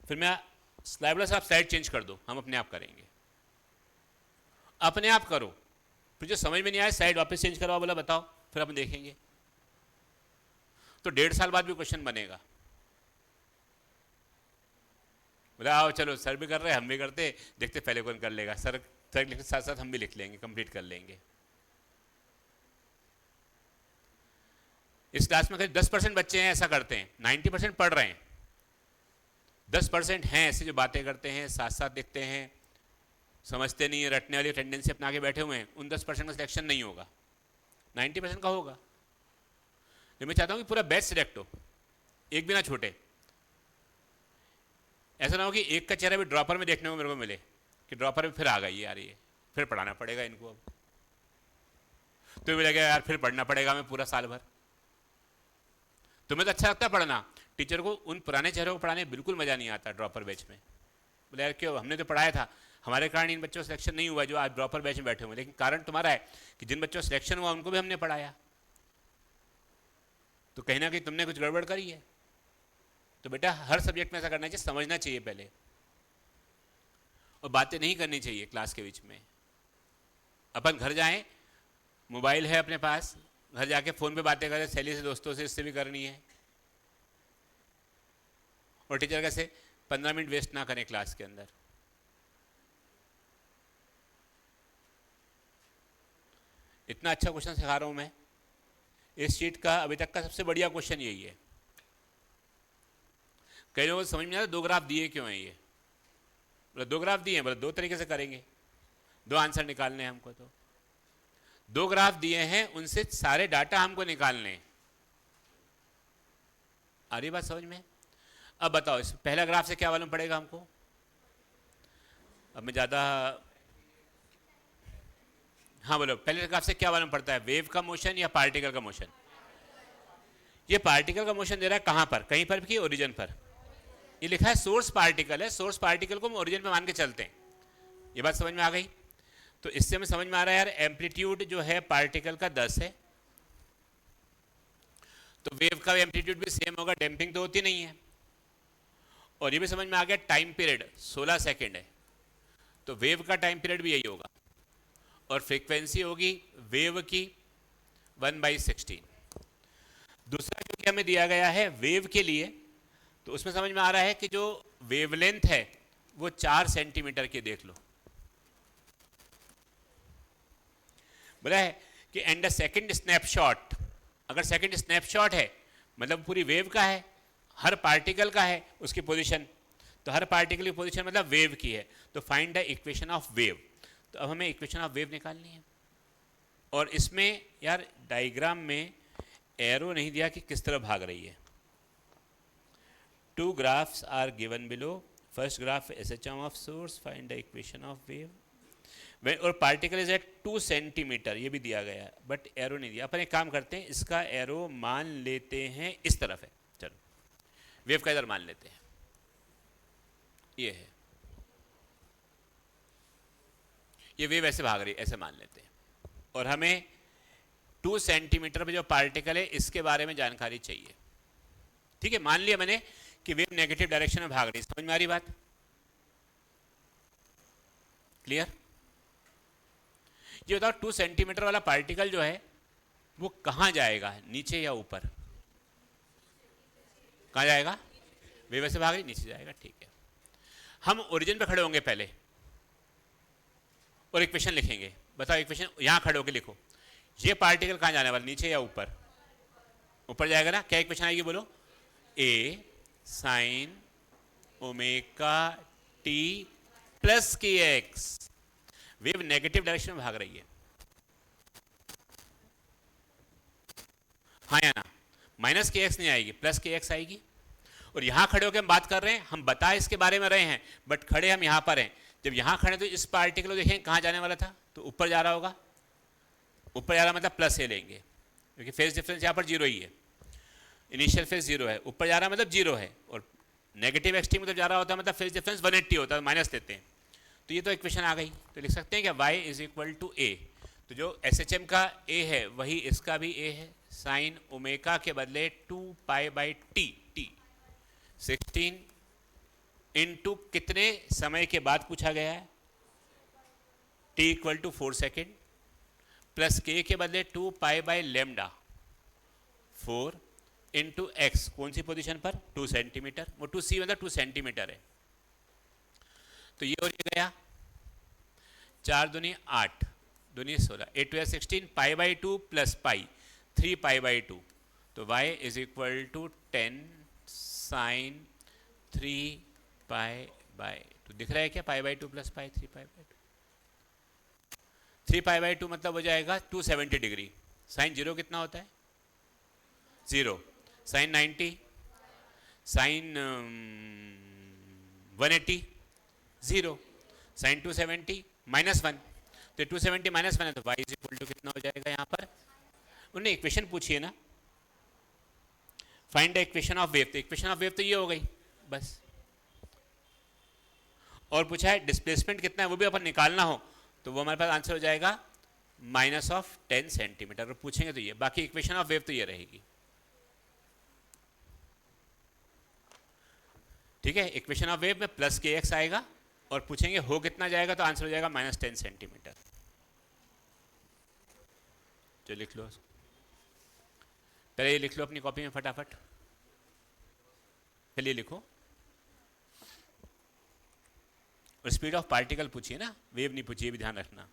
फिर मैं स्लाइड वाला, आप स्लाइड चेंज कर दो, हम अपने आप करेंगे। अपने आप करो, फिर जो समझ में नहीं आए स्लाइड वापस चेंज करवाओ, बोला बताओ, फिर अपन देखेंगे। तो 1.5 साल बाद भी क्वेश्चन बनेगा। बोला आओ चलो, सर भी कर रहे हैं हम भी करते, देखते पहले कौन कर लेगा। सर लिखने साथ साथ हम भी लिख लेंगे, कंप्लीट कर लेंगे। इस क्लास में करीब 10% बच्चे हैं ऐसा करते हैं, 90% पढ़ रहे हैं। 10% हैं ऐसे जो बातें करते हैं, साथ साथ लिखते हैं, समझते नहीं है, रटने वाली टेंडेंसी अपना के बैठे हुए हैं। उन 10% का सिलेक्शन नहीं होगा, 90% का होगा। तो मैं चाहता हूँ कि पूरा बैच सिलेक्ट हो, एक भी ना छूटे। ऐसा ना हो कि एक का चेहरा भी ड्रॉपर में देखने को मेरे को मिले कि ड्रॉपर में फिर आ गई यार, ये फिर पढ़ाना पड़ेगा इनको। अब तो भी लगेगा यार फिर पढ़ना पड़ेगा हमें पूरा साल भर। तुम्हें तो अच्छा लगता है पढ़ना, टीचर को उन पुराने चेहरों को पढ़ाने बिल्कुल मजा नहीं आता ड्रॉपर बैच में। बोले यार क्यों, हमने तो पढ़ाया था, हमारे कारण इन बच्चों का सिलेक्शन नहीं हुआ जो आज ड्रॉपर बैच में बैठे हुए। लेकिन कारण तुम्हारा है कि जिन बच्चों का सिलेक्शन हुआ उनको भी हमने पढ़ाया, तो कहीं ना कहीं तुमने कुछ गड़बड़ करी है। तो बेटा हर सब्जेक्ट में ऐसा करना चाहिए, समझना चाहिए पहले, और बातें नहीं करनी चाहिए क्लास के बीच में। अपन घर जाएं, मोबाइल है अपने पास, घर जाके फ़ोन पे बातें करें, सहेली से, दोस्तों से, इससे भी करनी है। और टीचर कैसे 15 मिनट वेस्ट ना करें क्लास के अंदर। इतना अच्छा क्वेश्चन सिखा रहा हूँ मैं, इस शीट का अभी तक का सबसे बढ़िया क्वेश्चन यही है। कई लोगों को समझ में नहीं आता 2 ग्राफ दिए क्यों हैं ये। बोले 2 ग्राफ दिए हैं, बोले 2 तरीके से करेंगे, 2 आंसर निकालने हैं हमको। तो 2 ग्राफ दिए हैं, उनसे सारे डाटा हमको निकालने हैं। आ रही बात समझ में? अब बताओ इस पहला ग्राफ से क्या मालूम पड़ेगा हमको? अब मैं ज़्यादा, हाँ बोलो, पहले ग्राफ से क्या मालूम पड़ता है, वेव का मोशन या पार्टिकल का मोशन? ये पार्टिकल का मोशन दे रहा है कहाँ पर, कहीं पर भी, ओरिजिन पर। ये लिखा है सोर्स पार्टिकल है, सोर्स पार्टिकल को हम ओरिजिन पे मान के चलते हैं। ये बात समझ में आ गई? तो इससे हमें समझ में आ रहा है यार एम्पलीट्यूड जो है पार्टिकल का 10 है, तो वेव का एम्पलीट्यूड भी सेम होगा, डैम्पिंग तो होती नहीं है। और ये भी समझ में आ गया टाइम पीरियड 16 सेकेंड है, तो वेव का टाइम पीरियड भी यही होगा। और फ्रीक्वेंसी होगी वेव की 1/16। दूसरा क्योंकि हमें दिया गया है वेव के लिए, तो उसमें समझ में आ रहा है कि जो वेवलेंथ है वो 4 सेंटीमीटर की, देख लो बोला है कि एंड सेकंड स्नैपशॉट, अगर सेकंड स्नैपशॉट है मतलब पूरी वेव का है, हर पार्टिकल का है उसकी पोजीशन, तो हर पार्टिकल की पोजीशन मतलब वेव की है। तो find the equation of wave. तो अब हमें इक्वेशन ऑफ वेव निकालनी है। और इसमें यार डायग्राम में एरो नहीं दिया कि किस तरह भाग रही है। 2 graphs are given below. First graph SHM of source, find the equation of wave. और पार्टिकल इज एट 2 सेंटीमीटर, ये भी दिया गया है, बट एरो नहीं दिया। अपन एक काम करते हैं, इसका एरो मान लेते हैं इस तरफ है, चलो वेव का इधर मान लेते हैं, ये है, ये वेव ऐसे भाग रही है, ऐसे मान लेते हैं। और हमें 2 सेंटीमीटर पे जो पार्टिकल है इसके बारे में जानकारी चाहिए। ठीक है, मान लिया मैंने कि वेव नेगेटिव डायरेक्शन में भाग रही, समझ में आ रही बात? क्लियर? ये बताओ 2 सेंटीमीटर वाला पार्टिकल जो है वो कहाँ जाएगा, नीचे या ऊपर? कहाँ जाएगा? वेव से भाग रही, नीचे जाएगा। ठीक है, हम ओरिजिन पे खड़े होंगे पहले और इक्वेशन लिखेंगे। बताओ इक्वेशन यहाँ खड़े होकर लिखो, ये पार्टिकल कहाँ जाने वाला, नीचे या ऊपर? ऊपर जाएगा ना। क्या इक्वेशन आएगी बोलो? ए sine omega T plus k x. Wave negative direction में भाग रही है, हाँ या ना? माइनस के एक्स नहीं आएगी, प्लस के एक्स आएगी। और यहां खड़े होकर हम बात कर रहे हैं, हम बता इसके बारे में रहे हैं, बट खड़े हम यहां पर हैं। जब यहां खड़े तो इस पार्टिकल को देखें कहां जाने वाला था, तो ऊपर जा रहा होगा। ऊपर जा रहा मतलब प्लस ए लेंगे, क्योंकि फेज डिफरेंस यहां पर जीरो ही है, इनिशियल फेज जीरो है। ऊपर जा रहा मतलब जीरो है, और नेगेटिव एक्सट्रीम मतलब जा रहा होता है मतलब फेज डिफरेंस 180 होता है, माइनस लेते हैं। तो ये तो इक्वेशन आ गई। तो लिख सकते हैं कि y इज इक्वल टू ए। तो जो SHM का a है वही इसका भी a है। साइन ओमेगा के बदले 2 पाई बाई टी, 16 इंटू कितने समय के बाद पूछा गया है, t equal to 4 second, plus k के बदले 2 pi by lambda 4 into x, कौन सी पोजीशन पर, 2 सेंटीमीटर। वो 2c मतलब 2 सेंटीमीटर है। तो ये हो गया 4 दूनी 8, दूनी 16, 8 two 16, pi by 2 plus pi 3 pi by 2। तो y is equal to 10 sine 3 pi by 2। दिख रहा है क्या? Pi by 2 plus pi 3 pi by 2। 3 pi by 2 मतलब हो जाएगा 270 डिग्री। साइन जीरो कितना होता है? 0। Sine 90, sine 180 0, sine 270 -1। तो 270 -1 है, तो y इज इक्वल टू कितना हो जाएगा यहाँ पर? उन्हें इक्वेशन पूछी है ना, find the equation of wave. तो इक्वेशन ऑफ वेव तो ये हो गई बस। और पूछा है डिस्प्लेसमेंट कितना है, वो भी अपन निकालना हो तो वो हमारे पास आंसर हो जाएगा -10 सेंटीमीटर। अगर पूछेंगे तो ये, बाकी इक्वेशन ऑफ वेव तो ये रहेगी। ठीक है, इक्वेशन ऑफ वेव में प्लस के एक्स आएगा, और पूछेंगे हो कितना जाएगा, तो आंसर हो जाएगा -10 सेंटीमीटर। जो लिख लो, पहले ये लिख लो अपनी कॉपी में फटाफट, पहले लिखो। और स्पीड ऑफ पार्टिकल पूछिए ना, वेव नहीं पूछिए, भी ध्यान रखना।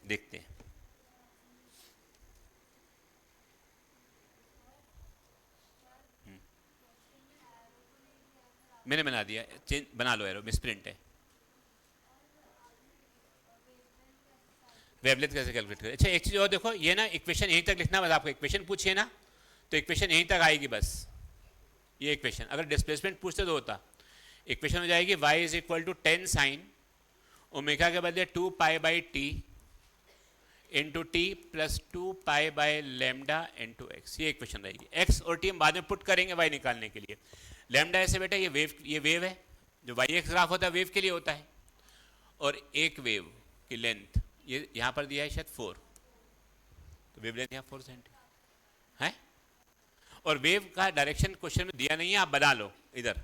देखते हैं। मैंने बना दिया, चेंज बना लो, एरो मिसप्रिंट है। वेवलेंथ कैसे कैलकुलेट करें? अच्छा एक चीज और देखो, ये ना इक्वेशन यहीं तक लिखना, बस आपको इक्वेशन पूछिए ना तो इक्वेशन यहीं तक आएगी बस। ये इक्वेशन अगर डिस्प्लेसमेंट पूछते तो होता, इक्वेशन हो जाएगी y is equal to 10 sine omega के बदले 2 pi by t into t plus 2 pi by lambda into x. ये इक्वेशन रहेगी। एक्स और टी हम बाद में पुट करेंगे y निकालने के लिए। लेमडा ऐसे बेटा ये वेव है, जो वाई एक्स ग्राफ होता है वेव के लिए होता है, और एक वेव की लेंथ ये यहाँ पर दिया है शायद 4, तो वेव लेंथ यहाँ 4 सेंटीमीटर है। और वेव का डायरेक्शन क्वेश्चन में दिया नहीं है, आप बना लो इधर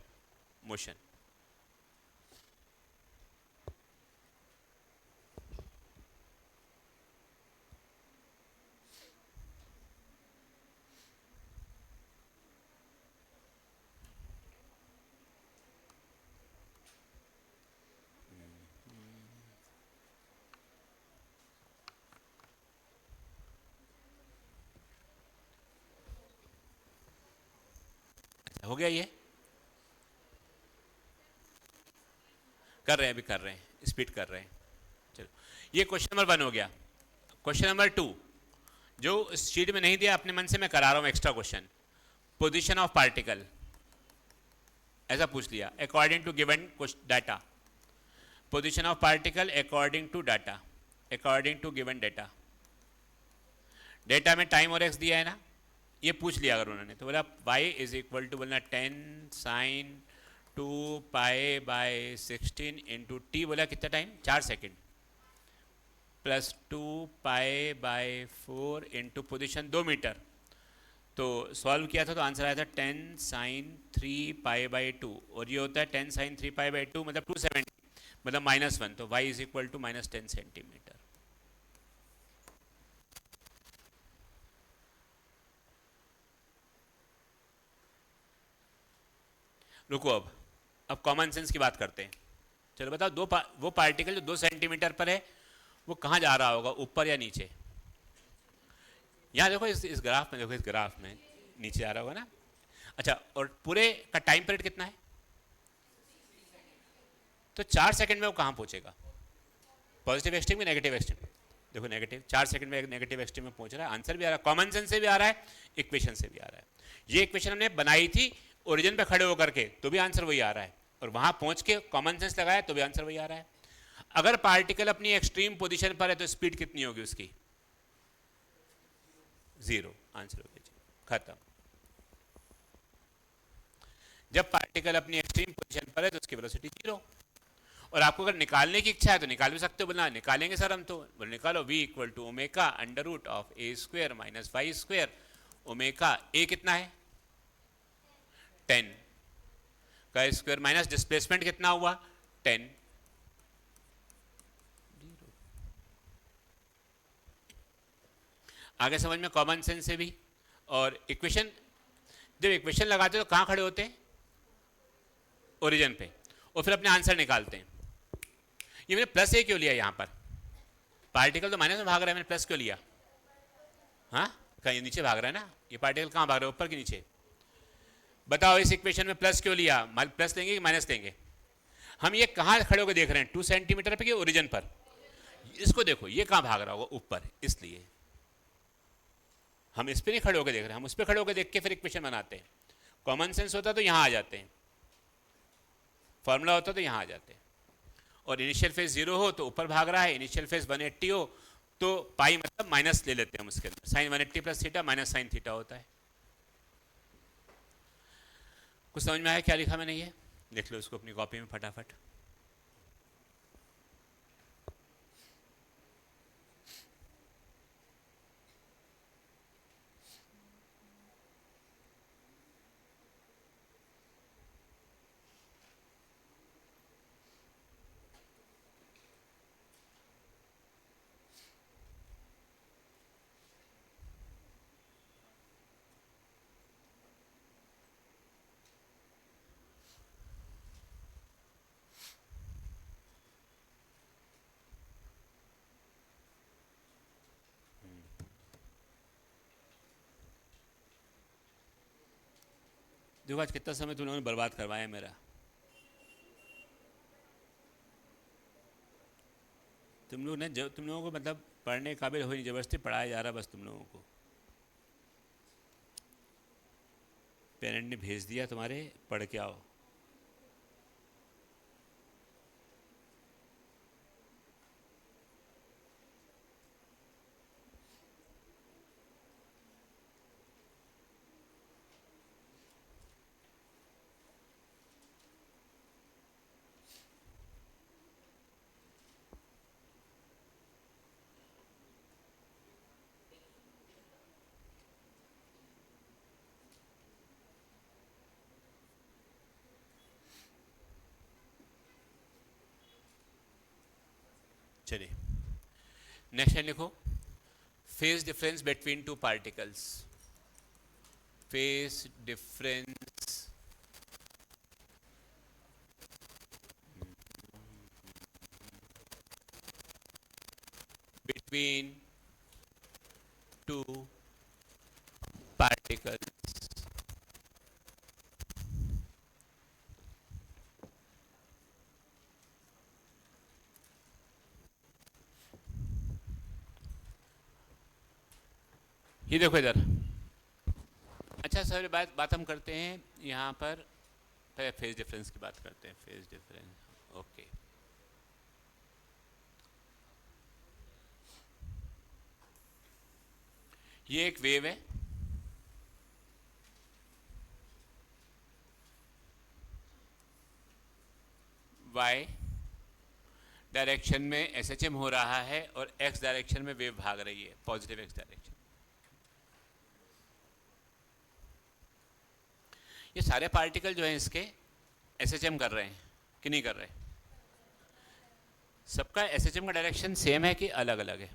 मोशन। हो गया, ये कर रहे हैं, अभी कर रहे हैं, स्पीड कर रहे हैं। चलो ये क्वेश्चन नंबर 1 हो गया। क्वेश्चन नंबर 2 जो शीट में नहीं दिया, अपने मन से मैं करा रहा हूं extra question. Position of particle ऐसा पूछ लिया, according to given data. Position of particle according to data, according to given data. Data में टाइम और एक्स दिया है ना, ये पूछ लिया अगर उन्होंने, तो बोला y इज इक्वल टू बोलना 10 sine 2 pi by 16 into t, बोला कितना टाइम, 4 सेकेंड। +2 पाई/4 इंटू पोजिशन 2 मीटर। तो सॉल्व किया था तो आंसर आया था 10 sin 3 पाई/2 और ये होता है 10 sin 3 पाई/2 मतलब 270 मतलब -1, तो y is equal to -10 centimetre. रुको, अब कॉमन सेंस की बात करते हैं। चलो बताओ, वो पार्टिकल जो 2 सेंटीमीटर पर है वो कहाँ जा रहा होगा, ऊपर या नीचे? यहाँ देखो, इस ग्राफ में देखो, इस ग्राफ में नीचे आ रहा होगा ना। अच्छा, और पूरे का टाइम पीरियड कितना है? तो 4 सेकंड में वो कहाँ पहुँचेगा? पॉजिटिव एक्सट्रीम में नेगेटिव एक्सट्रीम? देखो नेगेटिव, 4 सेकंड में नेगेटिव एक्सट्रीम में पहुँच रहा है। आंसर भी आ रहा है, कॉमन सेंस से भी आ रहा है, इक्वेशन से भी आ रहा है। ये इक्वेशन हमने बनाई थी ओरिजिन पे खड़े होकर के, तो भी आंसर वही आ रहा है, और वहाँ पहुँच के कॉमन सेंस लगाया तो भी आंसर वही आ रहा है। अगर पार्टिकल अपनी एक्सट्रीम पोजीशन पर है तो स्पीड कितनी होगी उसकी? 0। आंसर हो गया, खत्म। जब पार्टिकल अपनी एक्सट्रीम पोजीशन पर है तो उसकी वेलोसिटी 0। और आपको अगर निकालने की इच्छा है तो निकाल भी सकते हो, बोला निकालेंगे सर हम, तो बोले निकालो v equal to omega √a² minus y²। Omega a कितना है? 10 का स्क्वायर माइनस डिस्प्लेसमेंट कितना हुआ? 10। आगे समझ में, कॉमन सेंस से भी। और इक्वेशन, जब इक्वेशन लगाते हो तो कहाँ खड़े होते हैं? ओरिजिन पे, और फिर अपने आंसर निकालते हैं। ये मैंने प्लस ए क्यों लिया यहाँ पर? पार्टिकल तो माइनस में भाग रहा है, मैंने प्लस क्यों लिया? हाँ, कहीं नीचे भाग रहा है ना ये पार्टिकल, कहाँ भाग रहा है, ऊपर कि नीचे? बताओ इस इक्वेशन में प्लस क्यों लिया? प्लस लेंगे कि माइनस लेंगे? हम ये कहाँ खड़े होकर देख रहे हैं, 2 सेंटीमीटर पे कि ओरिजिन पर? इसको देखो, ये कहाँ भाग रहा होगा? ऊपर, इसलिए हम इस पर नहीं खड़े होकर देख रहे हैं, हम उस पर खड़े होकर देख के फिर इक्वेशन बनाते हैं। कॉमन सेंस होता तो यहाँ आ जाते हैं, फॉर्मूला होता तो यहाँ आ जाते हैं। और इनिशियल फेज 0 हो तो ऊपर भाग रहा है, इनिशियल फेज 180 हो तो पाई मतलब माइनस ले लेते हैं हम उसके अंदर, sine 180 plus theta minus sine theta होता है। कुछ समझ में आया क्या लिखा मैंने? ये देख लो उसको अपनी कॉपी में फटाफट। देखो आज कितना समय तुम लोगों ने बर्बाद करवाया मेरा। तुम लोग ने, तुम लोगों को मतलब पढ़ने काबिल हो नहीं, जबरदस्ती पढ़ाया जा रहा बस तुम लोगों को। पेरेंट ने भेज दिया तुम्हारे, पढ़ के आओ। चलिए नेक्स्ट लाइन लिखो, phase difference between two particles. Phase difference between two particles ये देखो इधर। अच्छा सर, बात हम करते हैं यहाँ पर, पहले फेज डिफरेंस की बात करते हैं। Phase difference, okay. ये एक वेव है, y डायरेक्शन में SHM हो रहा है और x डायरेक्शन में वेव भाग रही है, पॉजिटिव x डायरेक्शन। ये सारे पार्टिकल जो हैं इसके SHM कर रहे हैं कि नहीं कर रहे? सबका SHM का डायरेक्शन सेम है कि अलग अलग है?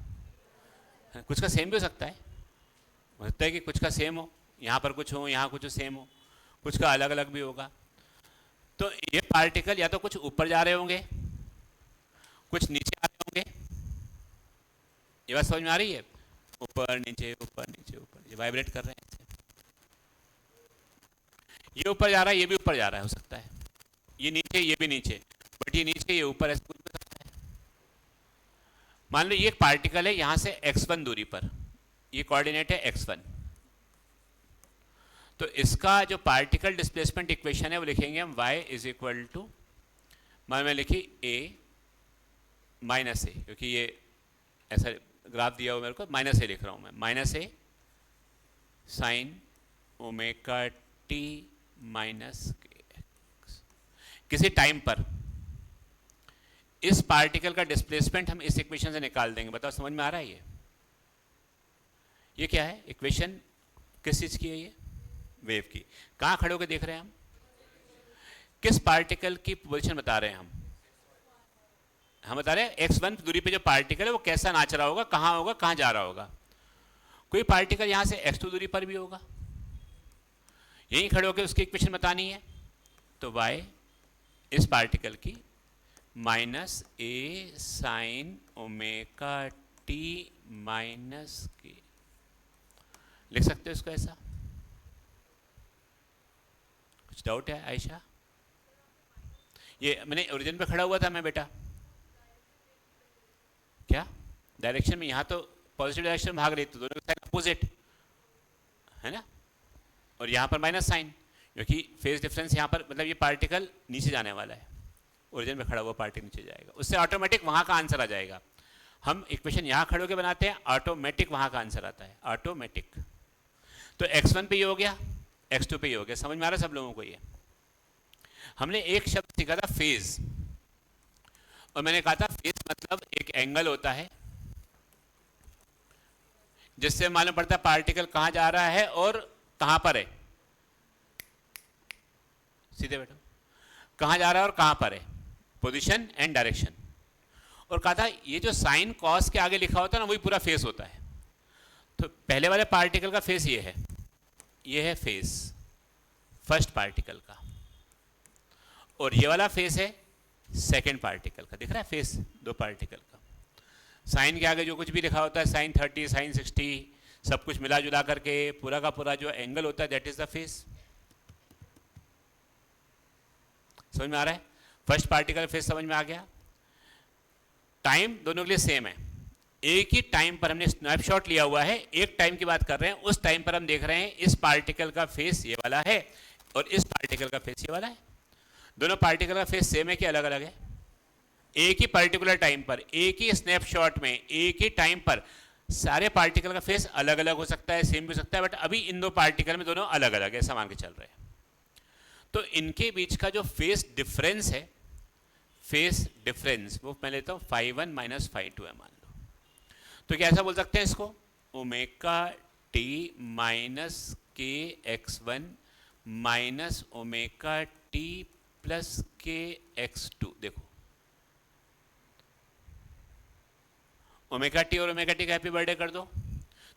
कुछ का सेम भी हो सकता है कि कुछ का सेम हो, यहाँ पर कुछ हो, यहाँ कुछ सेम हो, कुछ का अलग अलग भी होगा। तो ये पार्टिकल या तो कुछ ऊपर जा रहे होंगे, कुछ नीचे आ रहे होंगे। ये बात समझ में आ रही है? ऊपर नीचे ऊपर नीचे ऊपर, ये वाइब्रेट कर रहे हैं। ये ऊपर जा रहा है, ये भी ऊपर जा रहा है, हो सकता है ये नीचे ये भी नीचे, बट ये नीचे ये ऊपर, ऐसा कुछ हो सकता है। मान लो ये एक पार्टिकल है यहाँ से x1 दूरी पर, ये कोऑर्डिनेट है x1, तो इसका जो पार्टिकल डिस्प्लेसमेंट इक्वेशन है वो लिखेंगे हम y इज इक्वल टू, मान में लिखी a माइनस ए, क्योंकि ये ऐसा ग्राफ दिया हुआ मेरे को, माइनस ए लिख रहा हूँ मैं, माइनस ए sine omega t minus k x. किसी टाइम पर इस पार्टिकल का डिस्प्लेसमेंट हम इस इक्वेशन से निकाल देंगे। बताओ समझ में आ रहा है? ये क्या है? इक्वेशन किस चीज की है? ये वेव की। कहाँ खड़े होकर देख रहे हैं हम? किस पार्टिकल की पोजीशन बता रहे हैं हम बता रहे हैं x1 दूरी पे जो पार्टिकल है वो कैसा नाच रहा होगा, कहाँ होगा, कहाँ जा रहा होगा। कोई पार्टिकल यहाँ से x2 दूरी पर भी होगा, यहीं खड़े होकर उसकी इक्वेशन बतानी है, तो y इस पार्टिकल की माइनस ए साइन ओमेगा टी माइनस के, लिख सकते हो इसको ऐसा? कुछ डाउट है आयशा? ये मैंने ओरिजिन पे खड़ा हुआ था मैं बेटा, क्या डायरेक्शन में यहाँ तो पॉजिटिव डायरेक्शन भाग रही, तो दोनों साइड अपोजिट है ना, और यहाँ पर माइनस साइन, क्योंकि फेज डिफरेंस यहाँ पर, मतलब ये पार्टिकल नीचे जाने वाला है, ओरिजिन में खड़ा हुआ पार्टिकल नीचे जाएगा, उससे ऑटोमेटिक वहाँ का आंसर आ जाएगा। हम इक्वेशन यहाँ खड़े होकर बनाते हैं, ऑटोमेटिक वहाँ का आंसर आता है, ऑटोमेटिक। तो x1 पे ये हो गया, x2 पे ये हो गया। समझ में आ रहा है सब लोगों को? ये हमने एक शब्द सीखा था फेज, और मैंने कहा था फेज मतलब एक एंगल होता है जिससे मालूम पड़ता है पार्टिकल कहाँ जा रहा है और कहाँ पर है। सीधे बैठो, कहाँ जा रहा है और कहाँ पर है, पोजीशन एंड डायरेक्शन। और कहा था ये जो साइन कॉस के आगे लिखा होता है ना, वही पूरा फेस होता है। तो पहले वाले पार्टिकल का फेस ये है फेस फर्स्ट पार्टिकल का, और ये वाला फेस है सेकंड पार्टिकल का। दिख रहा है फेस दो पार्टिकल का। साइन के आगे जो कुछ भी लिखा होता है, साइन 30 साइन 60 सब कुछ मिला जुला करके पूरा का पूरा जो एंगल होता है, दैट इज द फेस। समझ में आ रहा है? फर्स्ट पार्टिकल फेस समझ में आ गया। टाइम दोनों के लिए सेम है, एक ही टाइम पर हमने स्नैपशॉट लिया हुआ है, एक टाइम की बात कर रहे हैं, उस टाइम पर हम देख रहे हैं इस पार्टिकल का फेस ये वाला है और इस पार्टिकल का फेस ये वाला है। दोनों पार्टिकल का फेस सेम है कि अलग अलग है? एक ही पर्टिकुलर टाइम पर, एक ही स्नैपशॉट में, एक ही टाइम पर सारे पार्टिकल का फेस अलग अलग हो सकता है, सेम भी हो सकता है, बट अभी इन दो पार्टिकल में दोनों अलग अलग है, मान के चल रहे हैं। तो इनके बीच का जो फेस डिफरेंस है, फेस डिफरेंस वो मैं लेता हूँ φ1 माइनस φ2 है मान लो। तो क्या ऐसा बोल सकते हैं इसको, ओमेगा टी माइनस के x1 minus omega T plus के x2। देखो ओमेगा टी और ओमेगा टी का हैप्पी बर्थडे कर दो,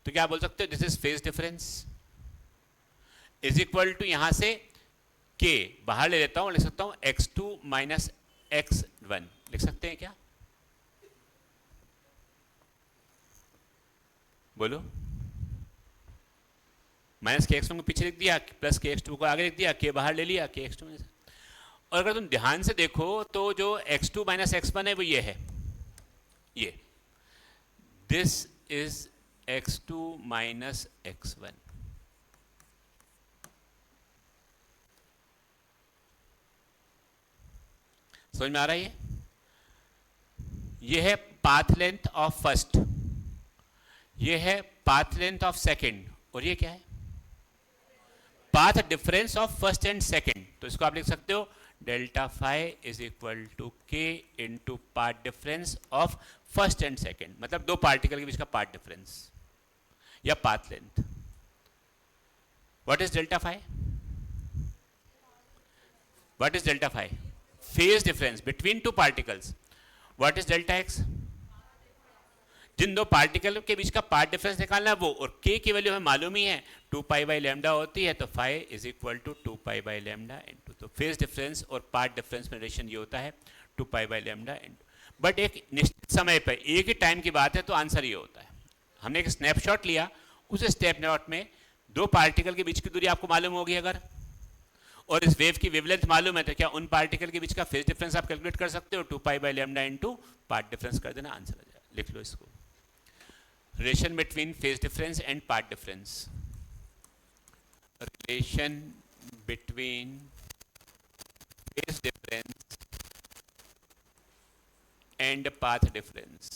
तो क्या बोल सकते हो, this is phase difference is equal to, यहां से के बाहर ले लेता हूं, लिख सकता हूं x2 माइनस x1, लिख सकते हैं क्या? बोलो। माइनस के x1 को पीछे लिख दिया, प्लस के x2 को आगे लिख दिया, के बाहर ले लिया, के x2 माइनस। और अगर तुम ध्यान से देखो तो जो x2 माइनस x1 है वो ये है, ये this is x2 minus x1। समझ में आ रहा है? ये है पाथ लेंथ ऑफ फर्स्ट, ये है पाथ लेंथ ऑफ सेकंड, और ये क्या है, path difference of first and second. तो इसको आप लिख सकते हो delta phi is equal to k into path difference of first and second, मतलब दो पार्टिकल के बीच का पाथ डिफरेंस या path length. What is delta phi? What is delta phi? Phase difference between two particles. What is delta x? जिन दो particle के बीच का पाथ डिफरेंस निकालना है वो, और k की वैल्यू हमें मालूम ही है 2 पाई बाई लैम्डा होती है, तो phi is equal to 2 pi by lambda into, तो फेज डिफरेंस और पाथ डिफरेंस में रिलेशन ये होता है 2 pi by lambda into. But एक निश्चित समय पर एक ही टाइम की बात है तो आंसर ये होता है. हमने एक स्नैपशॉट लिया, उस स्नैपशॉट में दो पार्टिकल के बीच की दूरी आपको मालूम होगी अगर, और इस वेव की वेवलेंथ मालूम है, तो क्या उन पार्टिकल के बीच का फेज डिफरेंस आप कैलकुलेट कर सकते हो? 2 pi by lambda into path difference कर देना, आंसर आ जाएगा. लिख लो इसको. Relation between phase difference and path difference. Relation between phase difference and path difference.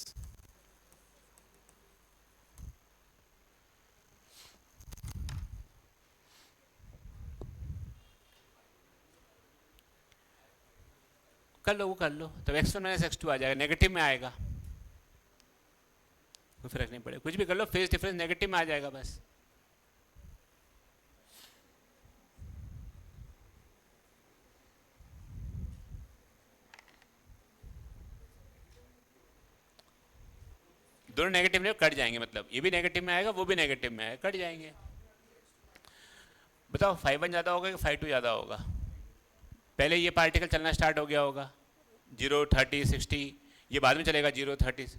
कर लो, वो कर लो, तब x1 माइनस x2 आ जाएगा, नेगेटिव में आएगा, कोई फर्क नहीं पड़ेगा, कुछ भी कर लो, फेज डिफरेंस नेगेटिव में आ जाएगा बस. दोनों नेगेटिव में कट जाएंगे, मतलब ये भी नेगेटिव में आएगा, वो भी नेगेटिव में आएगा, कट जाएंगे. बताओ 5 1 ज़्यादा होगा कि 5 2 ज़्यादा होगा? पहले ये पार्टिकल चलना स्टार्ट हो गया होगा 0 30 60, ये बाद में चलेगा 0 30.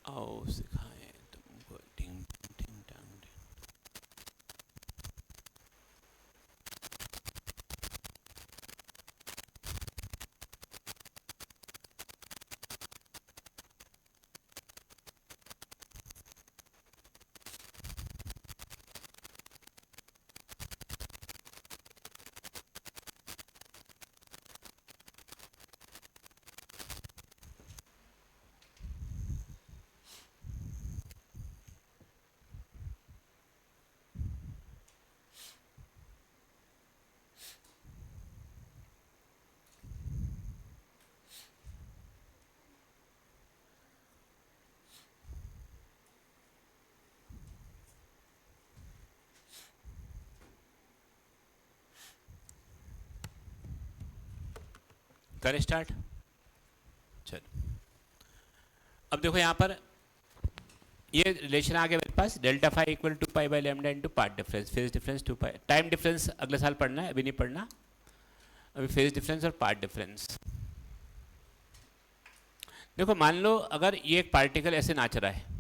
आओ सिखाएं तुमको. टिंग टिंग टांग टिंग. करें स्टार्ट. चलो अब देखो यहाँ पर ये रिलेशन आ गया मेरे पास, delta phi equal to pi by lambda into path difference, phase difference 2 pi. Time difference अगले साल पढ़ना है, अभी नहीं पढ़ना, अभी फेज डिफरेंस और पाथ डिफरेंस. देखो मान लो अगर ये एक पार्टिकल ऐसे नाच रहा है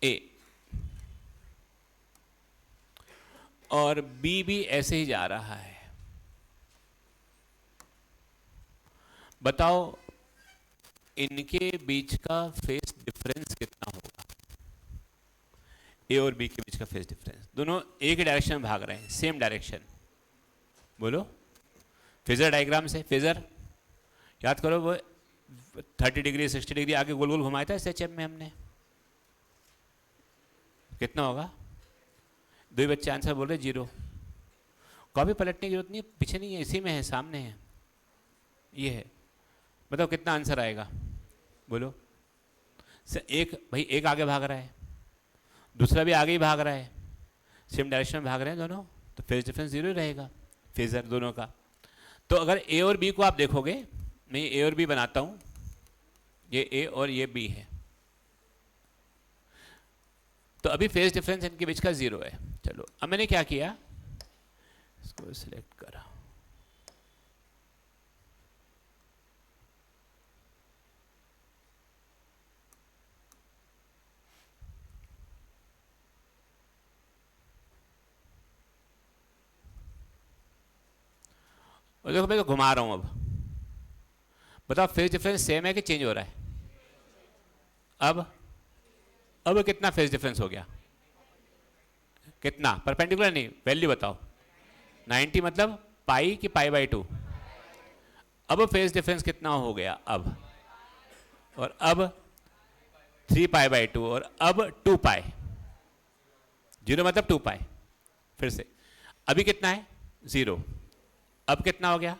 ए, और बी भी ऐसे ही जा रहा है, बताओ इनके बीच का फेस डिफरेंस कितना होगा? ए और बी के बीच का फेस डिफरेंस, दोनों एक ही डायरेक्शन में भाग रहे हैं, सेम डायरेक्शन। बोलो फेजर डायग्राम से, फेजर याद करो, वो 30 डिग्री 60 डिग्री आगे गोल गोल घुमाया था एसएचएम में हमने, कितना होगा? दो ही बच्चे आंसर बोल रहे 0। कॉपी पलटने की जरूरत नहीं है, पीछे नहीं है, इसी में है, सामने है, ये है। बताओ कितना आंसर आएगा? बोलो। एक भाई एक आगे भाग रहा है, दूसरा भी आगे ही भाग रहा है, सेम डायरेक्शन में भाग रहे हैं दोनों, तो फेज डिफरेंस 0 ही रहेगा फेजर दोनों का। तो अगर ए और बी को आप देखोगे, मैं ए और बी बनाता हूं, ये ए और ये बी है, तो अभी फेज डिफरेंस इनके बीच का 0 है। चलो अब मैंने क्या किया, इसको सिलेक्ट करा, और देखो मैं तो घुमा रहा हूं। अब बताओ फेज डिफरेंस सेम है कि चेंज हो रहा है? अब कितना फेज डिफरेंस हो गया? कितना? परपेंडिकुलर नहीं, वैल्यू बताओ। 90 मतलब पाई कि पाई बाई 2? अब फेज डिफरेंस कितना हो गया? अब और अब 3 पाई बाई 2 और अब 2 पाई। 0 मतलब 2 पाई। फिर से अभी कितना है? 0। अब कितना हो गया?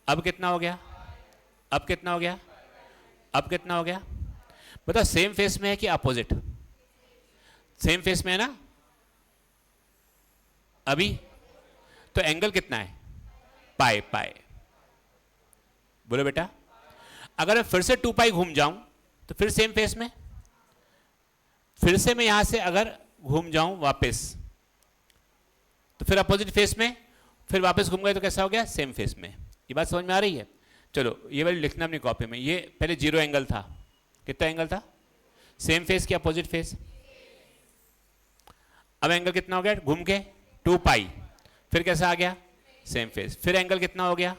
अब कितना हो गया? अब कितना हो गया? अब कितना हो गया? बताओ सेम फेस में है कि अपोजिट? सेम फेस में है ना अभी, तो एंगल कितना है? पाई पाई। बोलो बेटा, अगर मैं फिर से 2 पाई घूम जाऊं तो फिर सेम फेस में, फिर से मैं यहां से अगर घूम जाऊं वापस तो फिर अपोजिट फेस में, फिर वापस घूम गए तो कैसा हो गया? सेम फेस में। ये बात समझ में आ रही है? चलो ये वाली लिखना अपनी कॉपी में। ये पहले 0 एंगल था, कितना एंगल था? सेम फेस की अपोजिट फेस। अब एंगल कितना हो गया घूम के? 2 पाई। फिर कैसा आ गया? Same face. फिर एंगल कितना हो गया?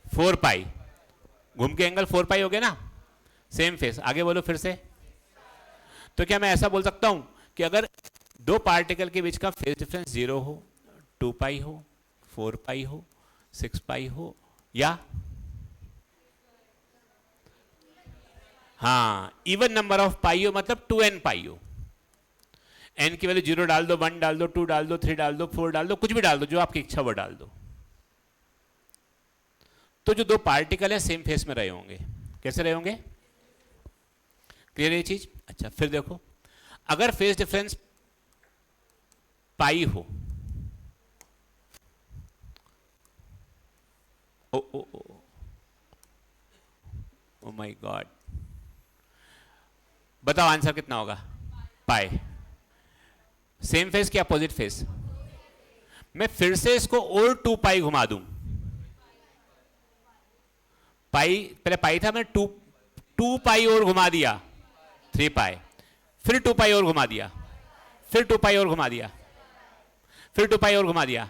4 पाई। घूम के एंगल 4 पाई हो गया ना, सेम फेस। आगे बोलो फिर से। तो क्या मैं ऐसा बोल सकता हूं कि अगर दो पार्टिकल के बीच का फेज डिफरेंस 0 हो, 2 पाई हो, 4 पाई हो, 6 पाई हो, या हाँ इवन नंबर ऑफ पाई हो, मतलब 2n पाई हो, n की वैल्यू 0 डाल दो, 1 डाल दो, 2 डाल दो, 3 डाल दो, 4 डाल दो, कुछ भी डाल दो, जो आपकी इच्छा वो डाल दो, तो जो दो पार्टिकल है सेम फेस में रहे होंगे। कैसे रहे होंगे? क्लियर है ये चीज? अच्छा फिर देखो, अगर फेज डिफरेंस पाई हो, ओ ओ ओ ओ माय गॉड, बताओ आंसर कितना होगा? पाई। सेम फेस की अपोजिट फेस? मैं फिर से इसको और 2 पाई घुमा दूं, पाई पहले पाई था, मैं 2 पाई और घुमा दिया, 3 पाई, फिर 2 पाई और घुमा दिया, फिर 2 पाई और घुमा दिया, फिर 2 पाई और घुमा दिया,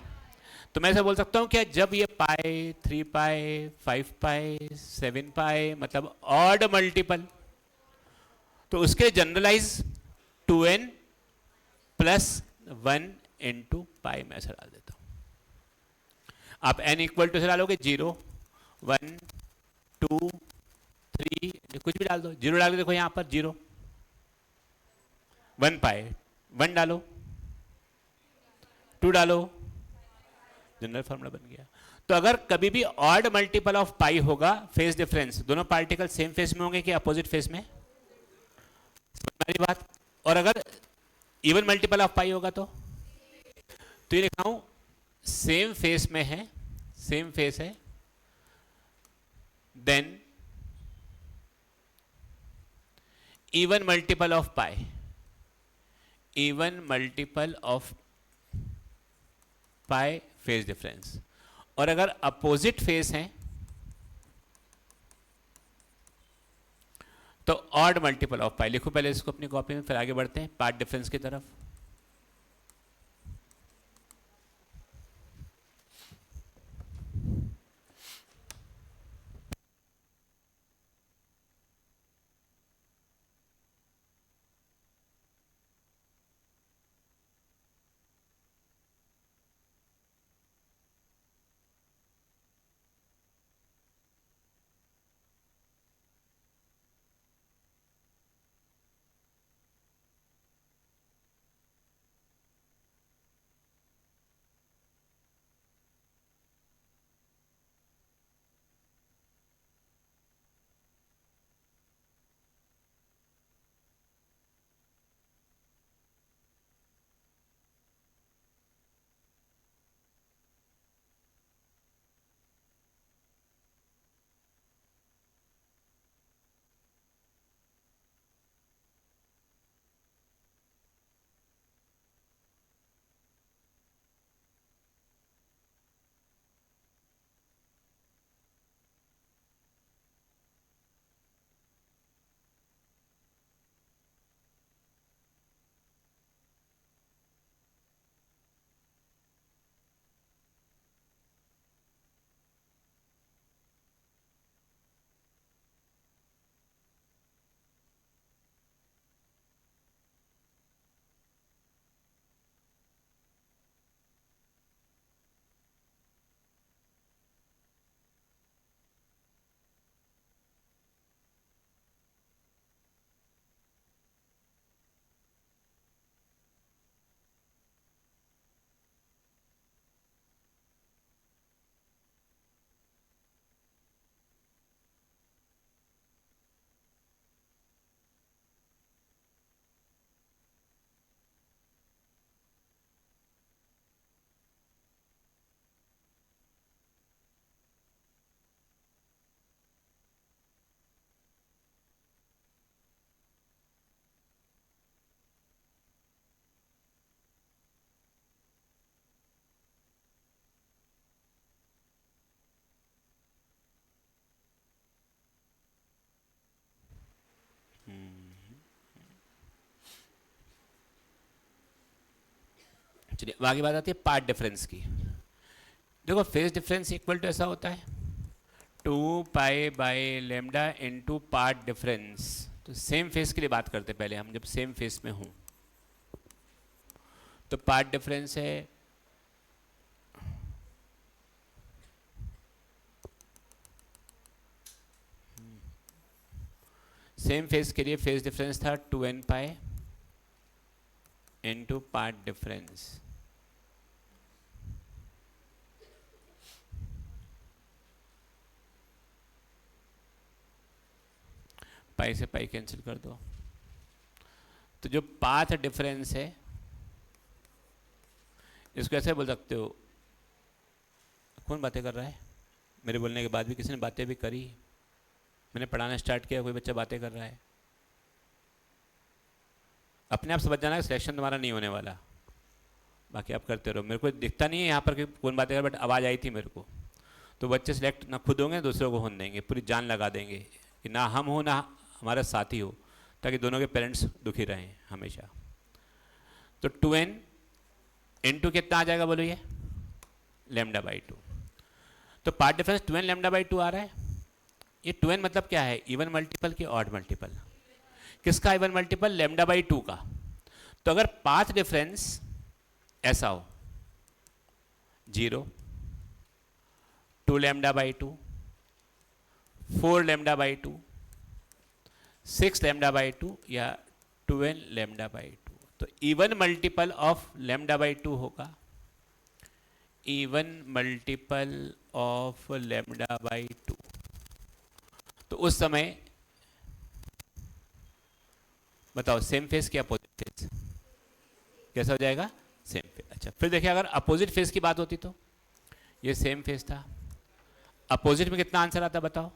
तो मैं ऐसा बोल सकता हूं क्या जब ये पाई, 3 पाई, 5 पाई, 7 पाई मतलब ऑड मल्टीपल, तो उसके generalise 2n plus 1 into pi में ऐसा डाल देता हूं। आप n इक्वल टू से डालोगे 0, 1, 2, 3, कुछ भी डाल दो, 0 डाल के देखो यहां पर 0, 1 पाई, 1 डालो, 2 डालो, जनरल फॉर्मूला बन गया। तो अगर कभी भी ऑड मल्टीपल ऑफ पाई होगा, फेज डिफरेंस, दोनों पार्टिकल सेम फेस में होंगे कि अपोजिट फेस में? मेरी बात। और अगर इवन मल्टीपल ऑफ पाई होगा तो ये लिखा हूं सेम फेस में है, सेम फेस है, then even multiple of pi, even multiple of pi phase difference. और अगर अपोजिट फेस है तो ऑड मल्टीपल ऑफ पाई लिखो पहले इसको अपनी कॉपी में, फिर आगे बढ़ते हैं पार्ट डिफरेंस की तरफ। चलिए आगे बात आती है पार्ट डिफरेंस की। देखो फेज डिफरेंस इक्वल टू ऐसा होता है 2 पाई/λ इनटू पार्ट डिफरेंस। तो सेम फेस के लिए बात करते हैं पहले हम, जब सेम फेस में हूं तो पार्ट डिफरेंस है सेम फेस के लिए फेस डिफरेंस था 2n pi into path difference. Pi से पाई कैंसिल कर दो, तो जो पाथ डिफरेंस है इसको ऐसे बोल सकते हो। कौन बातें कर रहा है? मेरे बोलने के बाद भी किसी ने बातें भी करी? मैंने पढ़ाना स्टार्ट किया, कोई बच्चा बातें कर रहा है? अपने आप समझ जाना कि सिलेक्शन तुम्हारा नहीं होने वाला, बाकी आप करते रहो। मेरे को दिखता नहीं है यहाँ पर कि कौन बातें कर, बट आवाज़ आई थी मेरे को। तो बच्चे सिलेक्ट ना खुद होंगे, दूसरों को होने देंगे, पूरी जान लगा देंगे कि ना हम हो ना हमारा साथी हो, ताकि दोनों के पेरेंट्स दुखी रहें हमेशा। तो 2n इनटू कितना आ जाएगा बोलो ये? λ/2। तो पार्ट डिफरेंस 2n λ/2 आ रहा है। ये 2n मतलब क्या है? इवन मल्टीपल की ऑड मल्टीपल? किसका इवन मल्टीपल? λ/2 का। तो अगर पाथ डिफरेंस ऐसा हो 0, 2λ/2, 4λ/2, 6λ/2 या 2nλ/2, तो इवन मल्टीपल ऑफ λ/2 होगा। Even multiple of λ/2। तो उस समय बताओ सेम फेस की अपोजिट फेस कैसा हो जाएगा? Same phase. अच्छा फिर देखिए अगर अपोजिट फेस की बात होती तो ये सेम फेस था, अपोजिट में कितना आंसर आता बताओ?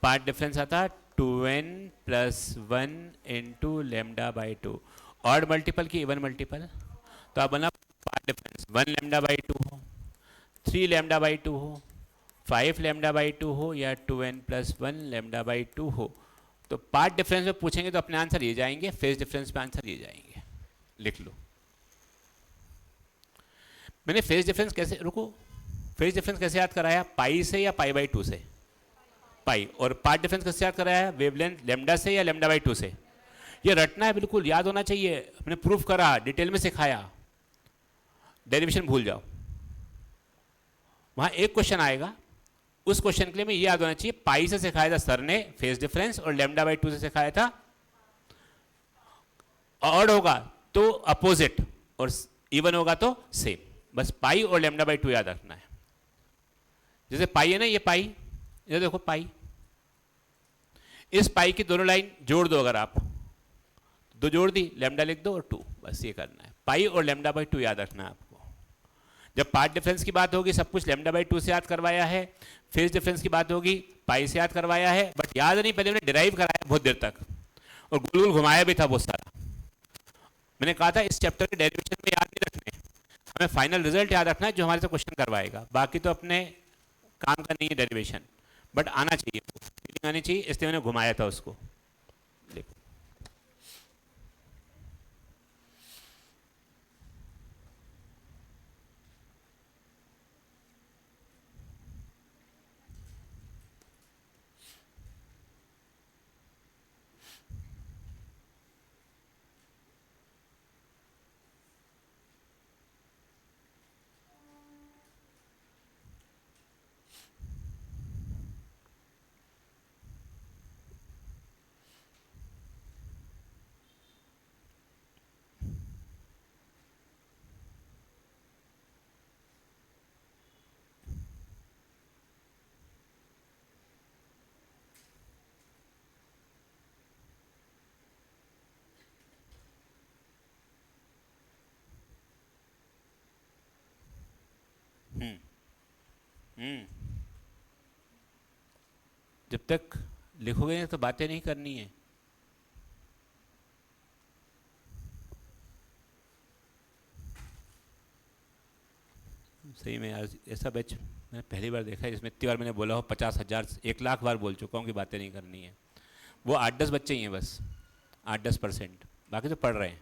पार्ट डिफरेंस आता 2n + 1 इंटू λ/2। ऑड मल्टीपल की इवन मल्टीपल, तो आप बना पार्ट डिफरेंस 1λ/2 हो, 3λ/2 हो, 5λ/2 हो या 2n + 1 λ/2 हो, तो पार्ट डिफरेंस में पूछेंगे तो अपने आंसर ये जाएंगे, फेज डिफरेंस पे आंसर ये जाएंगे। लिख लो। मैंने फेज डिफरेंस कैसे, रुको, फेज डिफरेंस कैसे याद कराया? पाई से या पाई बाई 2 से? पाई। और पार्ट डिफरेंस कैसे याद कराया? वेवलेंथ लेमडा से या लेमडा बाई 2 से? ये रटना है, बिल्कुल याद होना चाहिए। हमने प्रूफ करा, डिटेल में सिखाया, डेरिवेशन भूल जाओ। वहां एक क्वेश्चन आएगा, उस क्वेश्चन के लिए मैं ये याद होना चाहिए, पाई से सिखाया था सर ने फेज डिफरेंस और लेमडा बाई 2 से सिखाया था। ऑड होगा तो अपोजिट और इवन होगा तो सेम। बस पाई और लेमडा बाई 2 याद रखना है। जैसे पाई है ना, ये पाई, ये देखो पाई, इस पाई की दोनों लाइन जोड़ दो अगर आप, दो जोड़ दी, लेमडा लिख दो और 2, बस ये करना है। पाई और लेमडा बाई 2 याद रखना है आपको। जब पार्ट डिफरेंस की बात होगी सब कुछ लेमडा बाई 2 से याद करवाया है, फेज डिफरेंस की बात होगी पाई से याद करवाया है, बट याद नहीं, पहले मैंने डिराइव कराया बहुत देर तक और गोल गोल घुमाया भी था बहुत सारा। मैंने कहा था इस चैप्टर के डेरिवेशन में याद नहीं रखने, हमें फाइनल रिजल्ट याद रखना है जो हमारे से क्वेश्चन करवाएगा, बाकी तो अपने काम का नहीं है डेरिवेशन, बट आना चाहिए, फीलिंग आनी चाहिए, इसलिए मैंने घुमाया था उसको। देखो जब तक लिखोगे नहीं तो बातें नहीं करनी है। सही में यार, ऐसा बैच मैंने पहली बार देखा है जिसमें इतनी बार मैंने बोला हो, 50,000 1,00,000 बार बोल चुका हूँ कि बातें नहीं करनी है। वो 8-10 बच्चे ही हैं बस, 8-10%, बाकी तो पढ़ रहे हैं।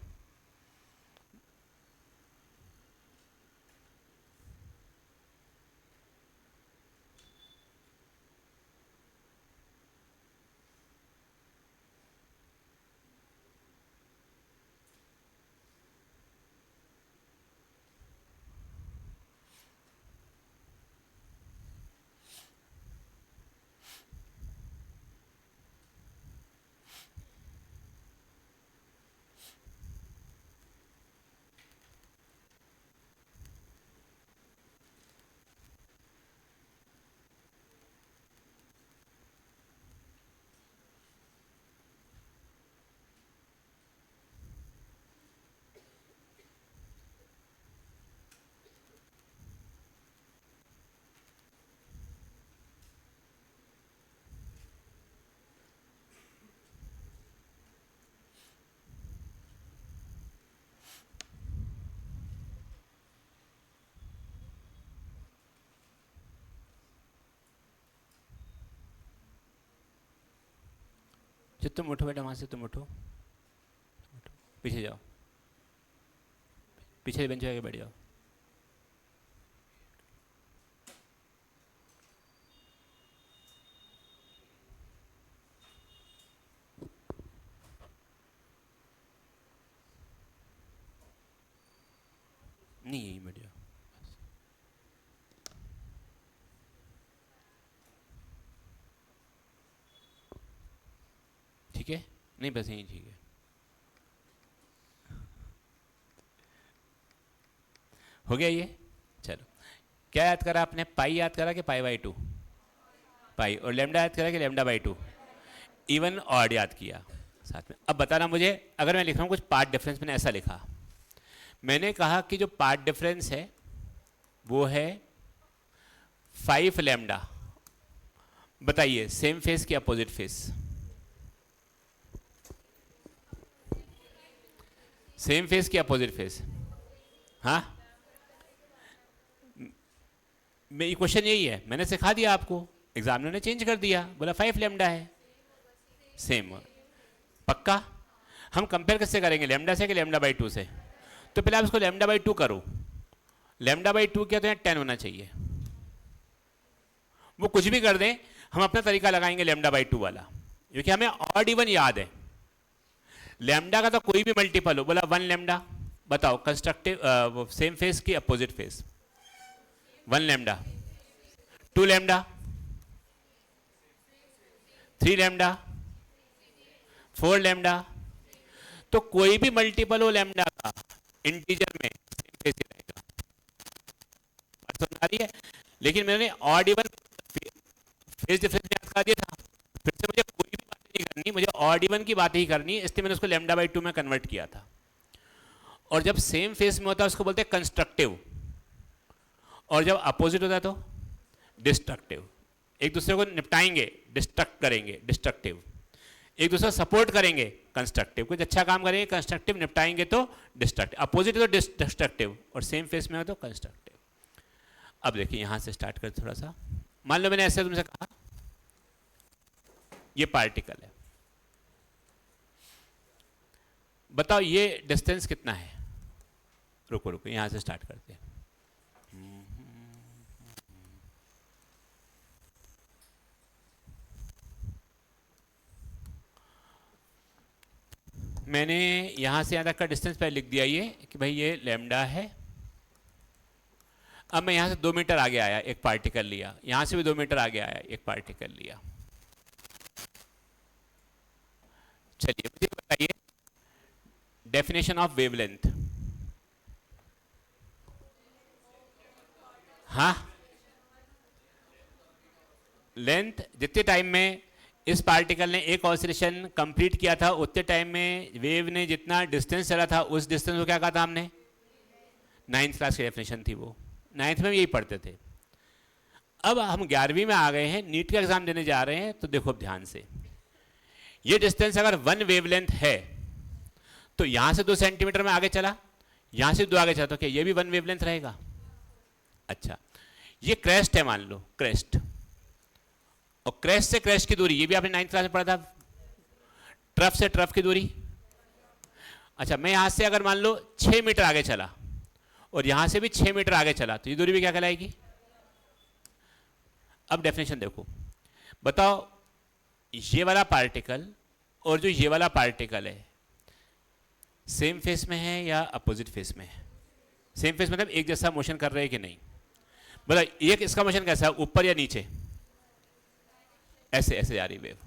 जो तुम उठो बेटा, वहाँ से तुम उठो, पीछे जाओ, पीछे बेंच पे आके बैठ जाओ। नहीं यहीं बैठ जाओ। ठीक है, नहीं बस यहीं ठीक है। हो गया ये? चलो, क्या याद करा आपने? पाई याद करा कि पाई बाई 2? पाई। और लेमडा याद करा कि लेमडा बाई 2? इवन ऑड याद किया साथ में। अब बताना मुझे, अगर मैं लिख रहा हूँ कुछ पार्ट डिफरेंस, मैंने ऐसा लिखा, मैंने कहा कि जो पार्ट डिफरेंस है वो है 5 लेमडा, बताइए सेम फेस की अपोजिट फेस? सेम फेस की अपोजिट फेस? हाँ, मेरी क्वेश्चन यही है, मैंने सिखा दिया आपको, एग्जामिनर ने चेंज कर दिया, बोला 5 लेमडा है। सेम। पक्का? हम कंपेयर किससे करेंगे, लेमडा से कि लेमडा बाई 2 से? तो पहले आप इसको लेमडा बाई 2 करो। लेमडा बाई 2 क्या, तो यहाँ 10 होना चाहिए। वो कुछ भी कर दें, हम अपना तरीका लगाएंगे लेमडा बाई 2 वाला, क्योंकि हमें ऑड इवन याद है। लेमडा का तो कोई भी मल्टीपल हो, बोला 1 लेमडा, बताओ कंस्ट्रक्टिव सेम फेस की opposite face? 1 lambda, 2 lambda, 3 lambda, 4 lambda. तो कोई भी मल्टीपल हो लेमडा का इंटीजर में सेम फेस ही रहेगा। बात समझ आ रही है? लेकिन मैंने ऑड इवन फेस डिफरेंस याद कर दिया था, फिर से मुझे कोई भी बात नहीं करनी, मुझे ऑड इवन की बात ही करनी है, इसलिए मैंने उसको लेमडा बाई 2 में कन्वर्ट किया था। और जब सेम फेस में होता है उसको बोलते हैं कंस्ट्रक्टिव, और जब अपोजिट होता है तो डिस्ट्रक्टिव। एक दूसरे को निपटाएंगे, डिस्ट्रक्ट करेंगे, डिस्ट्रक्टिव। एक दूसरे को सपोर्ट करेंगे, कंस्ट्रक्टिव। कुछ अच्छा काम करेंगे कंस्ट्रक्टिव, निपटाएंगे तो डिस्ट्रक्टिव। अपोजिट है तो डिस्ट्रक्टिव, और सेम फेस में हो तो कंस्ट्रक्टिव। अब देखिए यहां से स्टार्ट कर थोड़ा सा। मान लो मैंने ऐसे तुमसे कहा ये पार्टिकल है, बताओ ये डिस्टेंस कितना है? रुको रुको, यहां से स्टार्ट करते हैं। मैंने यहां से यहां तक का डिस्टेंस पहले लिख दिया ये कि भाई ये लैम्डा है। अब मैं यहां से 2 मीटर आगे आया, एक पार्टिकल लिया, यहां से भी 2 मीटर आगे आया, एक पार्टिकल लिया। चलिए मुझे बताइए डेफिनेशन ऑफ वेवलेंथ। हाँ, लेंथ जितने टाइम में इस पार्टिकल ने एक ऑसिलेशन कंप्लीट किया था, उतने टाइम में वेव ने जितना डिस्टेंस चला था, उस डिस्टेंस को क्या कहा था हमने? 9th क्लास की डेफिनेशन थी वो, 9th में भी यही पढ़ते थे। अब हम 11वीं में आ गए हैं, नीट का एग्जाम देने जा रहे हैं, तो देखो अब ध्यान से, ये डिस्टेंस अगर 1 वेवलेंथ है तो यहां से 2 सेंटीमीटर में आगे चला, यहां से 2 आगे चला, तो क्या ये भी 1 वेवलेंथ रहेगा? अच्छा, ये क्रेस्ट है मान लो, क्रेस्ट, और क्रेस्ट से क्रेस्ट की दूरी, ये भी आपने 9th क्लास में पढ़ा था, ट्रफ से ट्रफ की दूरी। अच्छा, मैं यहां से अगर मान लो 6 मीटर आगे चला और यहां से भी 6 मीटर आगे चला, तो ये दूरी भी क्या कहलाएगी? अब डेफिनेशन देखो, बताओ ये वाला पार्टिकल और जो ये वाला पार्टिकल है सेम फेस में है या अपोजिट फेस में है? सेम फेस मतलब एक जैसा मोशन कर रहे हैं कि नहीं? बताओ एक इसका मोशन कैसा है, ऊपर या नीचे? ऐसे ऐसे जा रही वेव,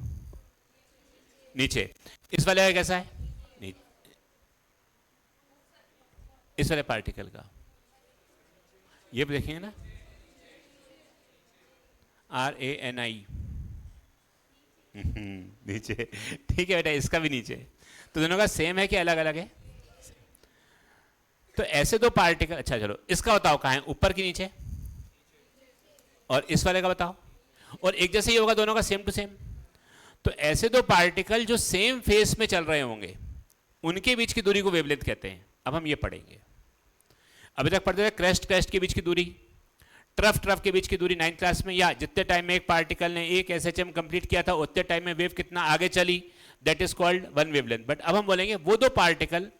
नीचे। इस वाले का कैसा है? नीचे। इस वाले पार्टिकल का ये भी देखेंगे ना, RANI, नीचे। ठीक है बेटा, इसका भी नीचे। तो दोनों का सेम है कि अलग अलग है? तो ऐसे दो पार्टिकल, अच्छा चलो इसका बताओ कहाँ है, ऊपर की नीचे? और इस वाले का बताओ, और एक जैसे ही होगा दोनों का, सेम टू सेम। तो ऐसे दो पार्टिकल जो सेम फेस में चल रहे होंगे, उनके बीच की दूरी को वेवलेंथ कहते हैं। अब हम ये पढ़ेंगे, अभी तक पढ़ते थे क्रेस्ट क्रेस्ट के बीच की दूरी, ट्रफ ट्रफ के बीच की दूरी 9th क्लास में, या जितने टाइम में एक पार्टिकल ने एक SHM कंप्लीट किया था उतने टाइम में वेव कितना आगे चली, that is called 1 wavelength. But अब हम बोलेंगे वो दो पार्टिकल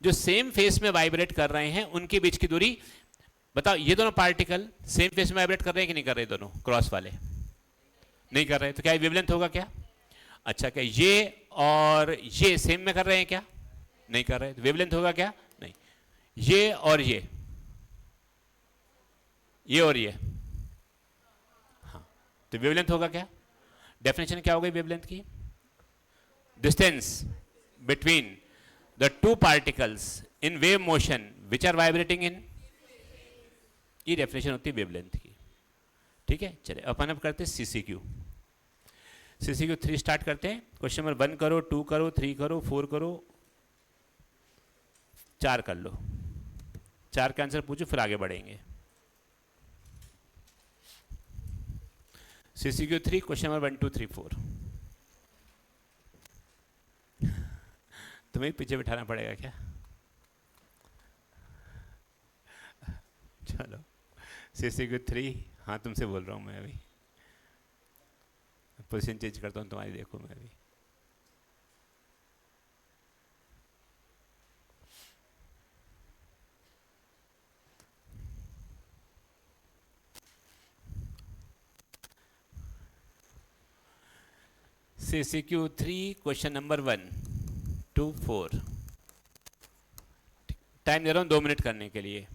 जो सेम फेस में वाइब्रेट कर रहे हैं, उनके बीच की दूरी। बताओ ये दोनों पार्टिकल सेम फेस में वाइब्रेट कर रहे हैं कि नहीं कर रहे? दोनों क्रॉस वाले नहीं कर रहे, तो क्या वेवलेंथ होगा क्या? अच्छा, क्या ये और ये सेम में कर रहे हैं क्या? नहीं कर रहे, तो वेवलेंथ होगा क्या? नहीं। ये और ये और ये, हाँ, तो वेवलेंथ होगा क्या? डेफिनेशन क्या हो गई वेवलेंथ की? Distance between the two particles in wave motion which are vibrating in, ये डेफिनेशन होती है वेवलेंथ की। ठीक है, चलिए अपन अब करते हैं CCQ। CCQ 3 स्टार्ट करते हैं। क्वेश्चन नंबर 1 करो, 2 करो, 3 करो, 4 करो, 4 कर लो। 4 के आंसर पूछो, फिर आगे बढ़ेंगे। CCQ 3 question number 1 2 3 4। तुम्हें पीछे बिठाना पड़ेगा क्या? चलो CCQ 3, हाँ तुमसे बोल रहा हूँ मैं अभी, पोजीशन चेंज करता हूँ तुम्हारी, देखो मैं अभी। CCQ3 question number 1 to 4। Time दे रहा हूँ 2 मिनट करने के लिए।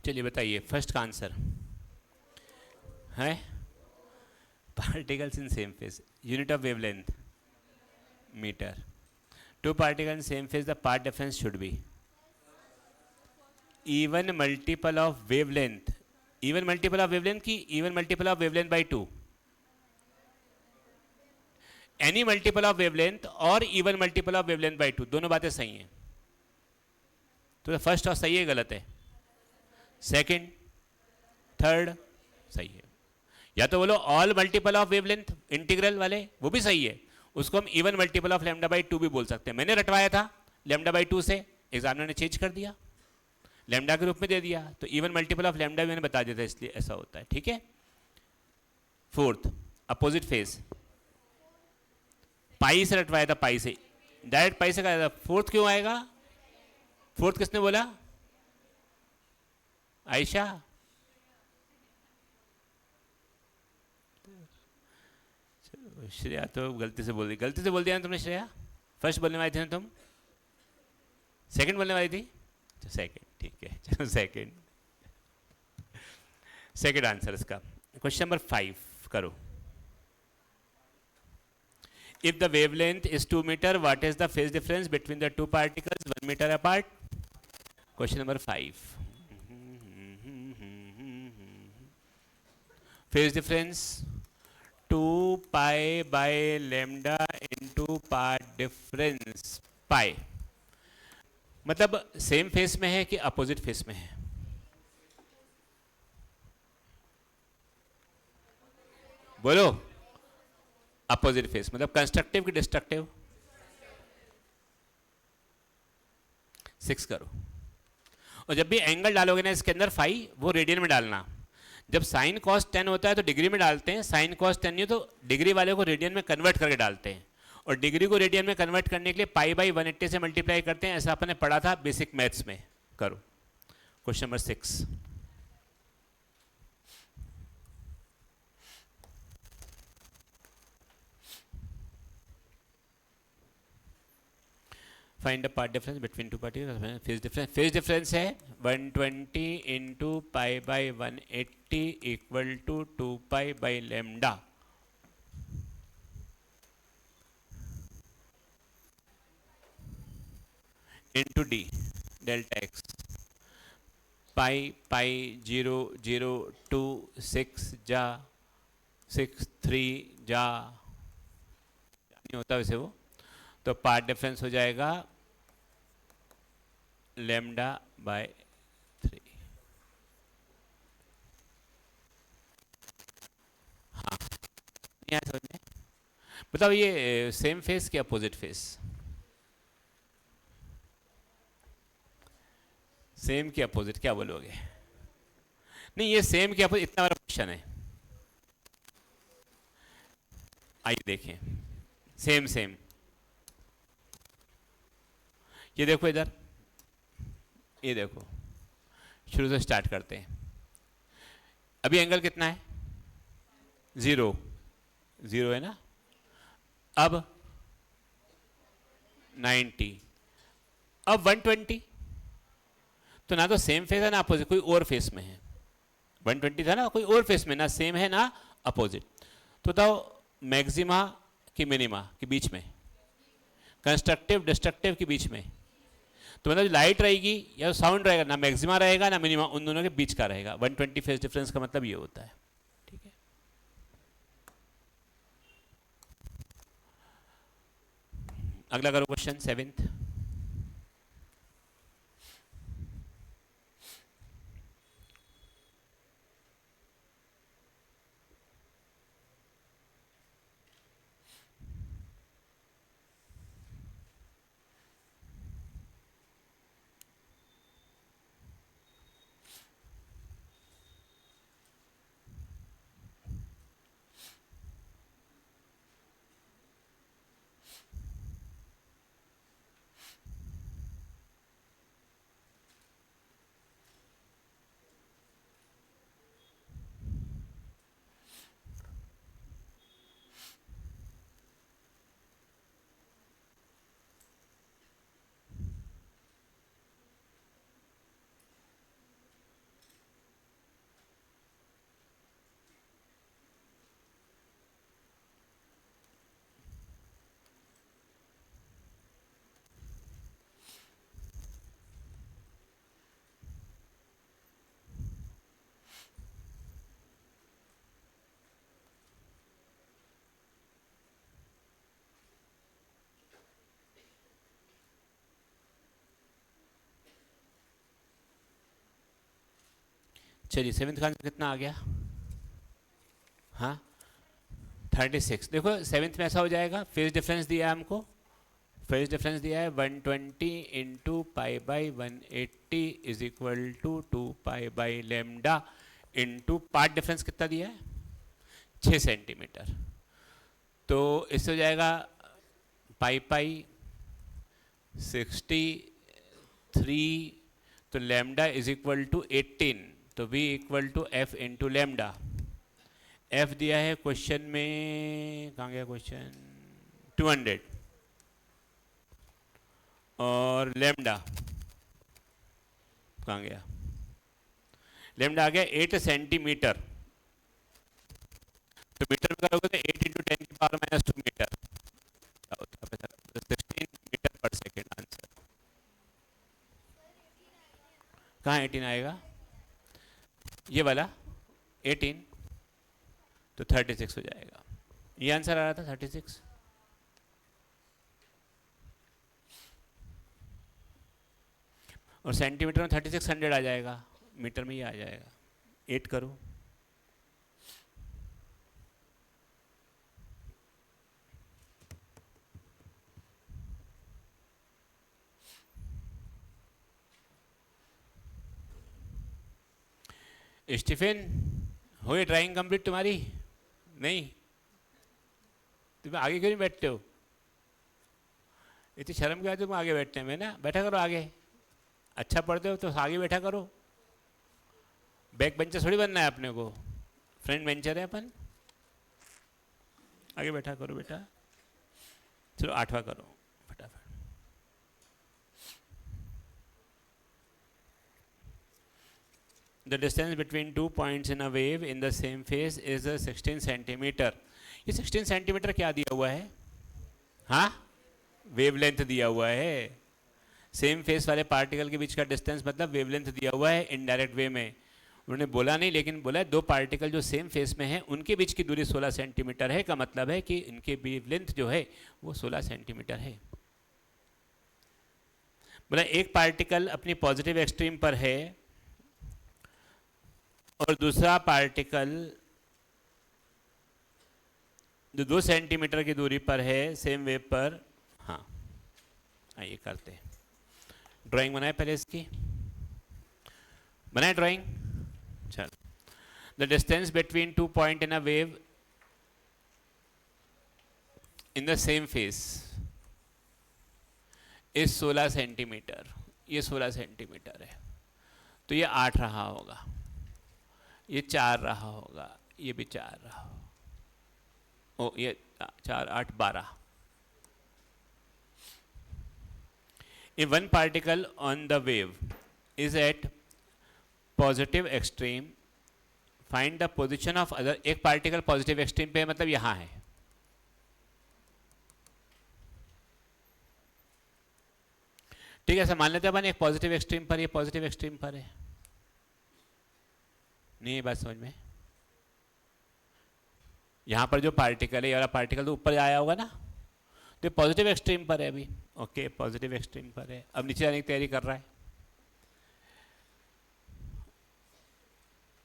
चलिए बताइए फर्स्ट का आंसर है particles in same phase, unit of wavelength metre. Two particle in same phase the path difference should be even multiple of wavelength. Even multiple of wavelength की even multiple of wavelength by 2, any multiple of wavelength और even multiple of wavelength by 2, दोनों बातें सही हैं। तो first और सही है गलत है? सेकंड थर्ड सही है। या तो बोलो all multiple of wavelength integral वाले, वो भी सही है, उसको हम even multiple of lambda by 2 भी बोल सकते हैं। मैंने रटवाया था लैम्डा बाई 2 से, एग्जामिनर ने चेंज कर दिया, लैम्डा के रूप में दे दिया, तो इवन मल्टीपल ऑफ लैम्डा भी मैंने बता दिया था, इसलिए ऐसा होता है। ठीक है। फोर्थ अपोजिट फेज, पाई से रटवाया था, पाई से डायरेक्ट पाई से कहा था। फोर्थ क्यों आएगा? फोर्थ किसने बोला? आयशा। श्रेया तो गलती से बोल दी, गलती से बोल दिया ना तुमने श्रेया। फर्स्ट बोलने वाली थी ना तुम, सेकंड बोलने वाली थी। तो सेकंड, ठीक है, चलो सेकंड, सेकंड आंसर इसका। क्वेश्चन नंबर 5 करो। If the wavelength is 2 metre, what is the phase difference between the two particles 1 metre apart? Question number 5, phase difference 2 pi by lambda into path difference pi, मतलब same phase में है कि opposite face में है? बोलो। Opposite face, मतलब constructive कि destructive? 6 करो। और जब भी एंगल डालोगे ना इसके अंदर फाई, वो रेडियन में डालना। जब साइन कॉस 10 होता है तो डिग्री में डालते हैं, साइन कॉस 10 नहीं तो डिग्री वाले को रेडियन में कन्वर्ट करके डालते हैं, और डिग्री को रेडियन में कन्वर्ट करने के लिए पाई बाई 180 से मल्टीप्लाई करते हैं। ऐसा आपने पढ़ा था बेसिक मैथ्स में। करो question number 6। Find the path difference between two particles. Phase difference है 120 into pi by 180 equal to 2 pi by lambda into d delta x. Pi 0.026 जा 63 जा नहीं होता वैसे वो, तो पार्ट डिफरेंस हो जाएगा लेमडा बाय 3। हाँ नहीं आया समझ में? बताओ ये सेम फेस कि अपोजिट फेस? सेम के अपोजिट क्या बोलोगे? नहीं ये सेम के अपोजिट, इतना बड़ा क्वेश्चन है। आइए देखें, सेम सेम। ये देखो इधर, ये देखो, शुरू से स्टार्ट करते हैं। अभी एंगल कितना है? 0 0 है ना। अब 90, अब 120, तो ना तो सेम फेस है ना अपोजिट, कोई और फेस में है। 120 था ना, कोई और फेस में, ना सेम है ना अपोजिट। तो बताओ मैक्सिमा कि मिनिमा के बीच में, कंस्ट्रक्टिव डिस्ट्रक्टिव के बीच में, तो मतलब लाइट रहेगी या साउंड रहेगा, ना मैक्सिमा रहेगा ना मिनिमा, उन दोनों के बीच का रहेगा। 120 फेस डिफरेंस का मतलब ये होता है। ठीक है, अगला करो क्वेश्चन 7th। चलिए 7th का कितना आ गया? हाँ 36। देखो 7th में ऐसा हो जाएगा, फेज डिफरेंस दिया है हमको, फेज डिफरेंस दिया है 120 into pi by 180 is equal to 2 pi by lambda into path difference कितना दिया है? 6 सेंटीमीटर। तो इससे हो जाएगा पाई पाई 63, तो लेमडा इज इक्वल टू 18, तो v equal to f into lambda. F दिया है क्वेश्चन में, कहाँ गया क्वेश्चन, 200, और लेमडा कहाँ गया? लेमडा आ गया 8 सेंटीमीटर। तो मीटर में करोगे तो 8 इंटू 10 की पावर माइनस 2 मीटर, 16 मीटर पर सेकेंड आंसर। कहाँ 18 आएगा? ये वाला 18, तो 36 हो जाएगा। ये आंसर आ रहा था 36। और सेंटीमीटर में 3600 आ जाएगा, मीटर में ये आ जाएगा। 8 करो। स्टीफन, हो ये ड्राइंग कंप्लीट तुम्हारी? नहीं, तुम आगे क्यों नहीं बैठते हो? इतनी शर्म क्या तुम आगे बैठने में? ना बैठा करो आगे, अच्छा पढ़ते हो तो आगे बैठा करो। बैक बेंचर थोड़ी बनना है अपने को, फ्रंट बेंचर है अपन। आगे बैठा करो बेटा। चलो 8वां करो फटाफट। The distance between 2 points in a wave in the same phase is 16 centimetre. ये 16 सेंटीमीटर क्या दिया हुआ है? हाँ, वेवलेंथ दिया हुआ है। सेम फेस वाले पार्टिकल के बीच का डिस्टेंस मतलब वेवलेंथ दिया हुआ है इनडायरेक्ट वे में। उन्होंने बोला नहीं, लेकिन बोला है दो पार्टिकल जो सेम फेस में हैं उनके बीच की दूरी 16 सेंटीमीटर है, का मतलब है कि इनके वेवलेंथ जो है वो 16 सेंटीमीटर है। बोला एक पार्टिकल अपनी पॉजिटिव एक्सट्रीम पर है और दूसरा पार्टिकल जो 2 सेंटीमीटर की दूरी पर है सेम वेव पर। हाँ, आइए करते हैं। ड्राइंग बनाए पहले इसकी, बनाए ड्राइंग। चल, the distance between 2 point in a wave in the same face is 16 centimetre. ये 16 सेंटीमीटर है, तो ये 8 रहा होगा, ये 4 रहा होगा, ये भी 4 रहा होगा। ओ, ये 4 8 12। If one particle on the wave is at positive extreme, find the position of other। एक पार्टिकल पॉजिटिव एक्सट्रीम पे है, मतलब यहां है। ठीक है, ऐसा मान लेते हैं अपन, एक पॉजिटिव एक्सट्रीम पर, ये पॉजिटिव एक्सट्रीम पर है। नहीं, ये बात समझ में? यहां पर जो पार्टिकल है, ये वाला पार्टिकल तो ऊपर आया होगा ना, तो पॉजिटिव एक्सट्रीम पर है अभी। ओके, पॉजिटिव एक्सट्रीम पर है, अब नीचे जाने की तैयारी कर रहा है।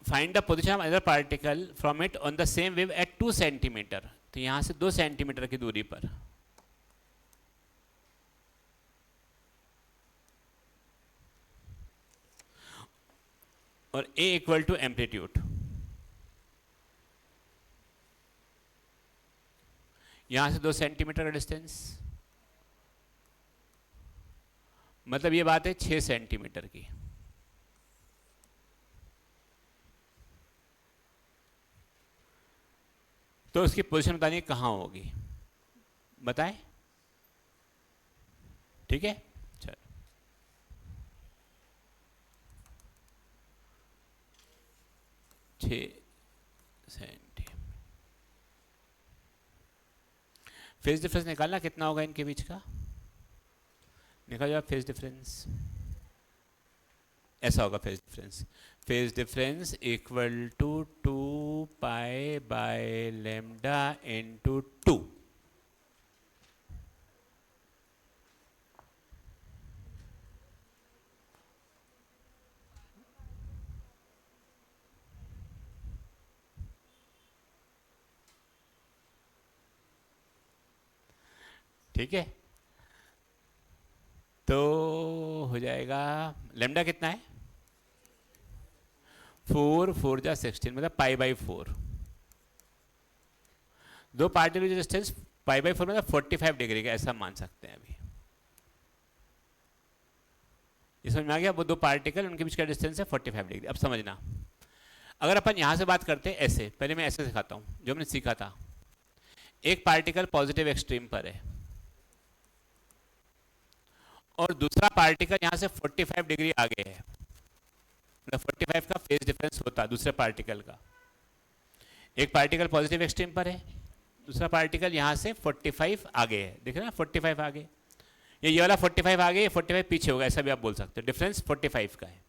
Find the position of other particle from it on the same wave eight 2 centimetre. तो यहां से 2 सेंटीमीटर की दूरी पर। और A इक्वल टू एम्पलीट्यूड, यहां से 2 सेंटीमीटर का डिस्टेंस, मतलब ये बात है 6 सेंटीमीटर की। तो उसकी पोजीशन बतानी कहां होगी, बताएं? ठीक है, चलो। फेज डिफरेंस निकालना कितना होगा इनके बीच का, निकाल जाओ फेज डिफरेंस। ऐसा होगा phase difference, phase difference equal to 2 pi by lambda into 2। ठीक है, तो हो जाएगा लैम्डा कितना है, 4 4 जा 16, मतलब पाई बाई 4। दो पार्टिकल डिस्टेंस पाई बाई 4 मतलब 45 डिग्री का, ऐसा मान सकते हैं अभी। ये समझ में आ गया? वो दो पार्टिकल, उनके बीच का डिस्टेंस है 45 डिग्री। अब समझना, अगर अपन यहां से बात करते हैं ऐसे, पहले मैं ऐसे सिखाता हूं जो हमने सीखा था। एक पार्टिकल पॉजिटिव एक्सट्रीम पर है और दूसरा पार्टिकल यहां से 45 डिग्री आगे है, मतलब 45 का फेज डिफरेंस होता है दूसरे पार्टिकल का। एक पार्टिकल पॉजिटिव एक्सट्रीम पर है, दूसरा पार्टिकल यहां से 45 आगे है। देख रहे हैं 45 आगे, ये वाला 45 आगे, ये 45 पीछे होगा, ऐसा भी आप बोल सकते हो। डिफरेंस 45 का है।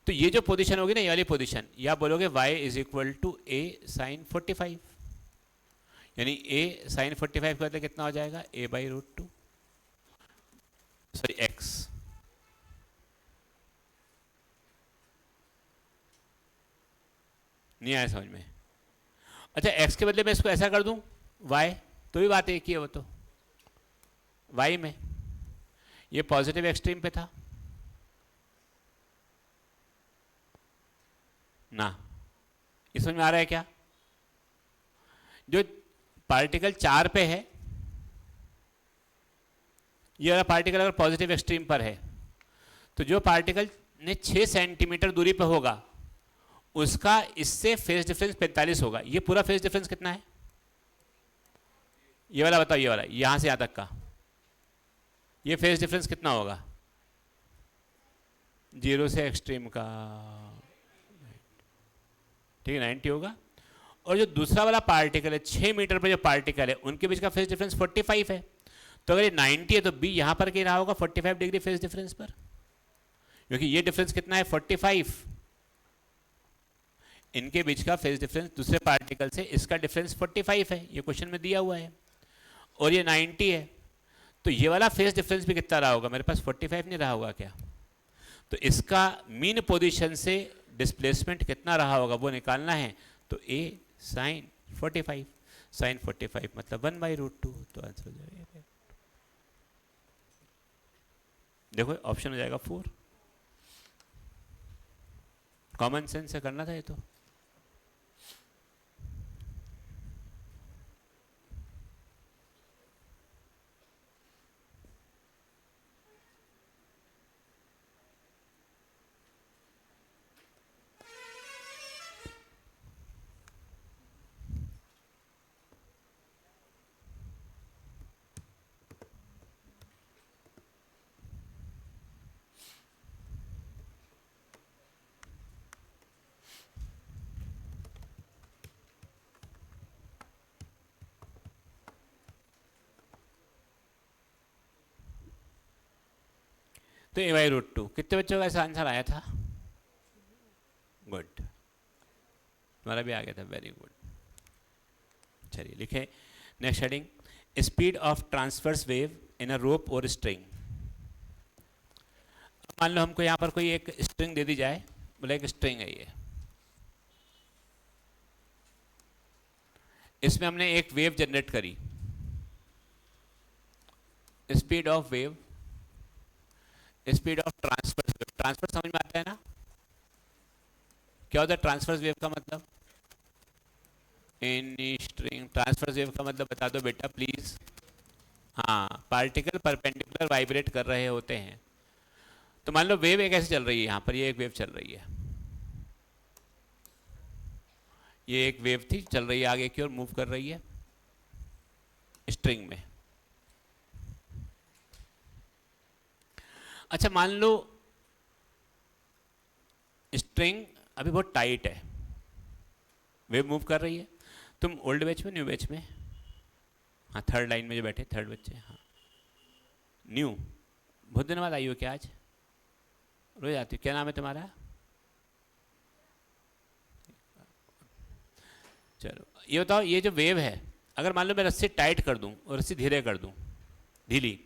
तो ये जो पोजीशन होगी ना, ये वाली पोजीशन, या बोलोगे y is equal to a sine 45, यानी a साइन 45 का मतलब कितना हो जाएगा, a by root 2, sorry x। नहीं आया समझ में? अच्छा, x के बदले मैं इसको ऐसा कर दूं y, तो भी बात एक ही है। वो तो y में ये पॉजिटिव एक्सट्रीम पे था ना, ये समझ में आ रहा है क्या? जो पार्टिकल 4 पे है, ये वाला पार्टिकल अगर पॉजिटिव एक्सट्रीम पर है, तो जो पार्टिकल ने 6 सेंटीमीटर दूरी पर होगा उसका इससे फेज डिफरेंस 45 होगा। ये पूरा फेज डिफरेंस कितना है, ये वाला बताओ, ये वाला यहां से यहां तक का ये फेज डिफरेंस कितना होगा? जीरो से एक्सट्रीम का, ठीक है 90 होगा। और जो दूसरा वाला पार्टिकल है 6 मीटर पर जो पार्टिकल है उनके बीच का फेज डिफरेंस 45 है। तो अगर ये 90 है तो बी यहाँ पर क्या रहा होगा 45 डिग्री फेज डिफरेंस पर, क्योंकि ये डिफरेंस कितना है 45, इनके बीच का फेज डिफरेंस दूसरे पार्टिकल से इसका डिफरेंस 45 है, ये क्वेश्चन में दिया हुआ है, और ये 90 है। तो ये वाला फेज डिफरेंस भी कितना रहा होगा, मेरे पास 45 नहीं रहा होगा क्या, तो इसका मीन पोजीशन से डिस्प्लेसमेंट कितना रहा होगा वो निकालना है। तो ए साइन 45, साइन 45 मतलब 1/√2, तो आंसर हो जाएगा, देखो ऑप्शन हो जाएगा 4। कॉमन सेंस से करना था ये तो। तो a/√2 कितने बच्चों का ऐसा आंसर आया था, गुड, तुम्हारा भी आ गया था, वेरी गुड। चलिए लिखे next heading, speed of transverse wave in a rope or string. मान लो हमको यहाँ पर कोई एक स्ट्रिंग दे दी जाए, बोले एक स्ट्रिंग है ये, इसमें हमने एक वेव जनरेट करी, speed of wave, speed of transverse wave, transfer समझ में आता है ना, क्या होता है ट्रांसवर्स वेव का मतलब, इन स्ट्रिंग ट्रांसवर्स वेव का मतलब बता दो बेटा प्लीज। हाँ, पार्टिकल परपेंडिकुलर वाइब्रेट कर रहे होते हैं। तो मान लो वेव एक ऐसे चल रही है, यहाँ पर ये एक वेव चल रही है, ये एक वेव थी चल रही है आगे की ओर मूव कर रही है स्ट्रिंग में। अच्छा मान लो स्ट्रिंग अभी बहुत टाइट है, वेव मूव कर रही है, तुम ओल्ड बैच में न्यू बैच में, हाँ थर्ड लाइन में जो बैठे थर्ड बच्चे, हाँ न्यू, बहुत दिन बाद आई हो क्या आज, रोज आती हो, क्या नाम है तुम्हारा, चलो ये बताओ ये जो वेव है अगर मान लो मैं रस्सी टाइट कर दूं और रस्सी धीरे कर दूं, ढीली,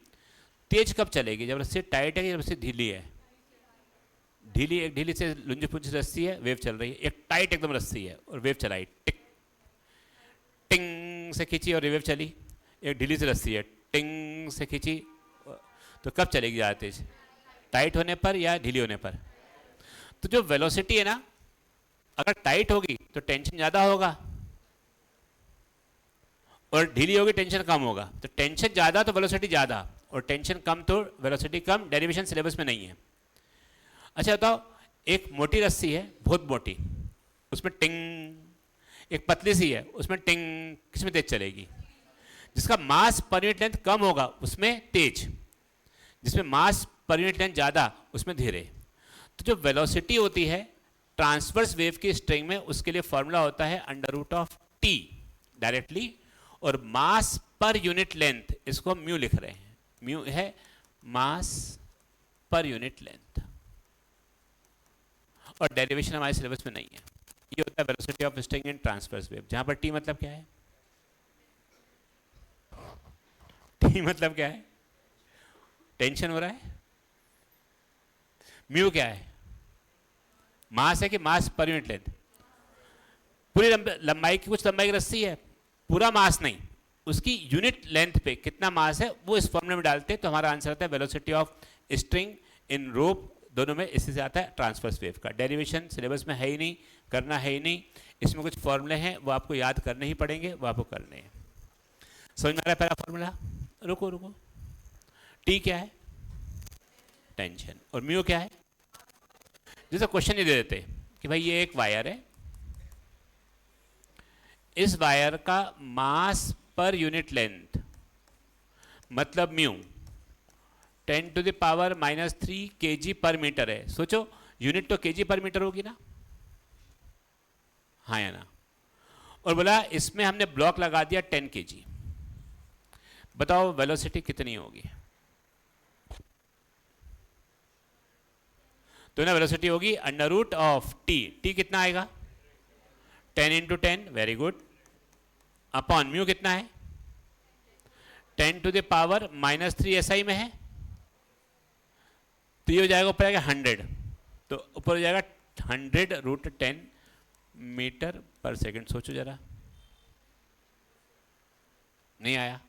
तेज कब चलेगी, जब रस्सी टाइट है कि जब रस्सी ढीली है, ढीली, एक ढीली से लुंजी पुंजी रस्सी है वेव चल रही है, एक टाइट एकदम रस्सी है और वेव चलाई, टिक टिंग से खींची और वेव चली, एक ढीली से रस्सी है टिंग से खींची, तो कब चलेगी ज़्यादा तेज, टाइट होने पर या ढीली होने पर। तो जो वेलोसिटी है ना अगर टाइट होगी तो टेंशन ज़्यादा होगा और ढीली होगी टेंशन कम होगा, तो टेंशन ज़्यादा तो वेलोसिटी ज़्यादा और टेंशन कम तो वेलोसिटी कम, डेरिवेशन सिलेबस में नहीं है। अच्छा बताओ एक मोटी रस्सी है बहुत मोटी, उसमें टिंग, एक पतली सी है उसमें टिंग, किसमें तेज चलेगी, जिसका मास पर यूनिट लेंथ कम होगा उसमें तेज, जिसमें मास पर यूनिट लेंथ ज़्यादा उसमें धीरे। तो जो वेलोसिटी होती है ट्रांसवर्स वेव की स्ट्रिंग में उसके लिए फॉर्मूला होता है √T डायरेक्टली, और मास पर यूनिट लेंथ इसको म्यू लिख रहे हैं, म्यू है मास पर यूनिट लेंथ, और डेरिवेशन हमारे सिलेबस में नहीं है। ये होता है velocity of string in transverse wave, जहां पर टी मतलब क्या है, टी मतलब क्या है, टेंशन हो रहा है, म्यू क्या है, मास है कि मास पर यूनिट लेंथ, पूरी लंबाई की, कुछ लंबाई की रस्सी है, पूरा मास नहीं, उसकी यूनिट लेंथ पे कितना मास है वो इस फॉर्मूले में डालते हैं, तो हमारा आंसर आता है वेलोसिटी ऑफ स्ट्रिंग इन रोप, दोनों में इससे से आता है ट्रांसवर्स वेव का। डेरिवेशन सिलेबस में है ही नहीं, करना है ही नहीं, इसमें कुछ फॉर्मूले हैं वो आपको याद करने ही पड़ेंगे, वो आपको करने हैं। समझ में आ रहा है पहला फॉर्मूला, रुको रुको, टी क्या है टेंशन, और म्यू क्या है, जैसे क्वेश्चन ये दे देते कि भाई ये एक वायर है, इस वायर का मास पर यूनिट लेंथ मतलब म्यू, 10⁻³ kg पर मीटर है। सोचो यूनिट तो kg पर मीटर होगी ना, हाँ या ना। और बोला इसमें हमने ब्लॉक लगा दिया 10 kg। बताओ वेलोसिटी कितनी होगी? तो ना वेलोसिटी होगी √t। t कितना आएगा? 10 × 10, वेरी गुड, अपॉन म्यू कितना है? 10⁻³ SI में है, तो ये हो जाएगा ऊपर आएगा 100, तो ऊपर हो जाएगा 100√10 मीटर पर सेकंड। सोचो जरा, नहीं आया?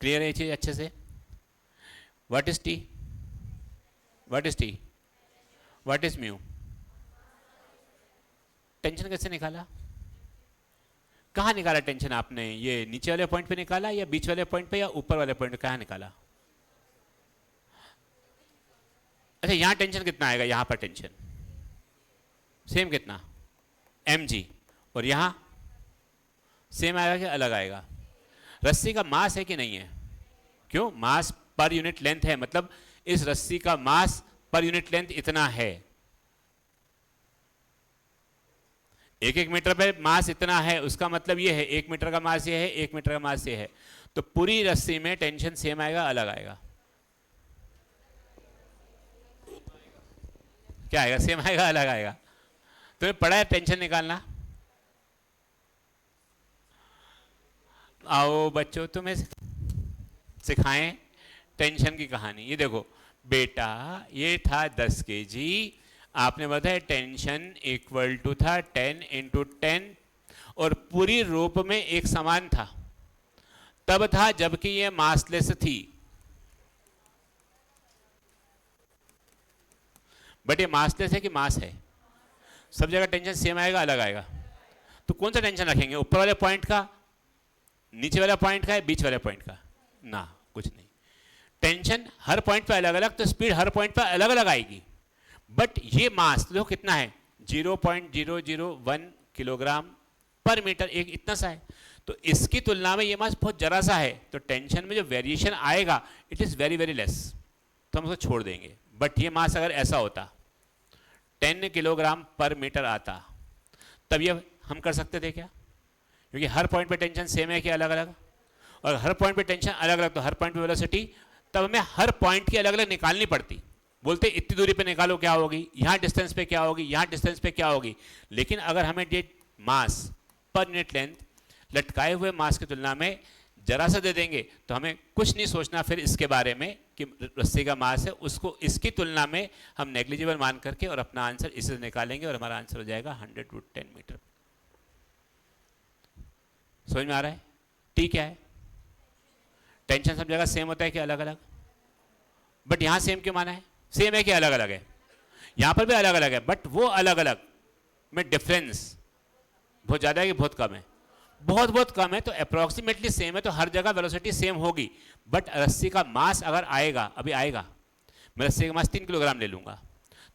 क्लियर है ये चीज अच्छे से? What is T? What is T? What is mu? Tension कैसे निकाला? कहाँ निकाला टेंशन आपने? ये नीचे वाले पॉइंट पे निकाला या बीच वाले पॉइंट पे या ऊपर वाले पॉइंट पे? कहाँ निकाला? अच्छा, यहाँ टेंशन कितना आएगा? यहाँ पर टेंशन सेम कितना? mg। और यहाँ सेम आएगा कि अलग आएगा? रस्सी का मास है कि नहीं है? क्यों? मास पर यूनिट लेंथ है, मतलब इस रस्सी का मास पर यूनिट लेंथ इतना है। 1 मीटर पे मास इतना है, उसका मतलब ये है 1 मीटर का मास ये है, 1 मीटर का मास ये है। तो पूरी रस्सी में टेंशन सेम आएगा अलग आएगा? क्या आएगा? सेम आएगा अलग आएगा? तुम्हें पढ़ा है टेंशन निकालना? आओ बच्चों तुम्हें सिखाएं टेंशन की कहानी। ये देखो बेटा, ये था 10 kg, आपने बताया टेंशन इक्वल टू था 10 × 10, और पूरी रोप में एक समान था। तब था जबकि ये मासलेस थी, बट ये मासलेस है कि मास है? सब जगह टेंशन सेम आएगा अलग आएगा? तो कौन सा टेंशन रखेंगे? ऊपर वाले पॉइंट का, नीचे वाले पॉइंट का, या बीच वाले पॉइंट का? ना, कुछ नहीं। टेंशन हर पॉइंट पे अलग अलग, तो स्पीड हर पॉइंट पे अलग अलग आएगी। बट ये मास तो कितना है? 0.001 किलोग्राम पर मीटर, एक इतना सा है। तो इसकी तुलना में ये मास बहुत जरा सा है, तो टेंशन में जो वेरिएशन आएगा it is very very less, तो हम उसको छोड़ देंगे। बट ये मास अगर ऐसा होता 10 किलोग्राम पर मीटर आता, तब ये हम कर सकते थे क्या? क्योंकि हर पॉइंट पे टेंशन सेम है कि अलग अलग? और हर पॉइंट पे टेंशन अलग अलग, तो हर पॉइंट पे वेलोसिटी, तब हमें हर पॉइंट की अलग अलग निकालनी पड़ती। बोलते इतनी दूरी पे निकालो क्या होगी, यहाँ डिस्टेंस पे क्या होगी, यहाँ डिस्टेंस पे क्या होगी। लेकिन अगर हमें ये मास पर यूनिट लेंथ लटकाए हुए मास की तुलना में जरा सा दे देंगे, तो हमें कुछ नहीं सोचना फिर इसके बारे में कि रस्सी का मास है, उसको इसकी तुलना में हम नेग्लिजिबल मान करके और अपना आंसर इसे निकालेंगे, और हमारा आंसर हो जाएगा 100/10 मीटर। समझ में आ रहा है? टी क्या है? टेंशन सब जगह सेम होता है कि अलग अलग? बट यहां सेम क्यों माना है? सेम है कि अलग अलग है? यहां पर भी अलग अलग है, बट वो अलग अलग में डिफरेंस बहुत ज्यादा है कि बहुत कम है? बहुत बहुत कम है। तो अप्रोक्सीमेटली सेम है, तो हर जगह वेलोसिटी सेम होगी। बट रस्सी का मास अगर आएगा, अभी आएगा, मैं रस्सी का मास 3 किलोग्राम ले लूंगा,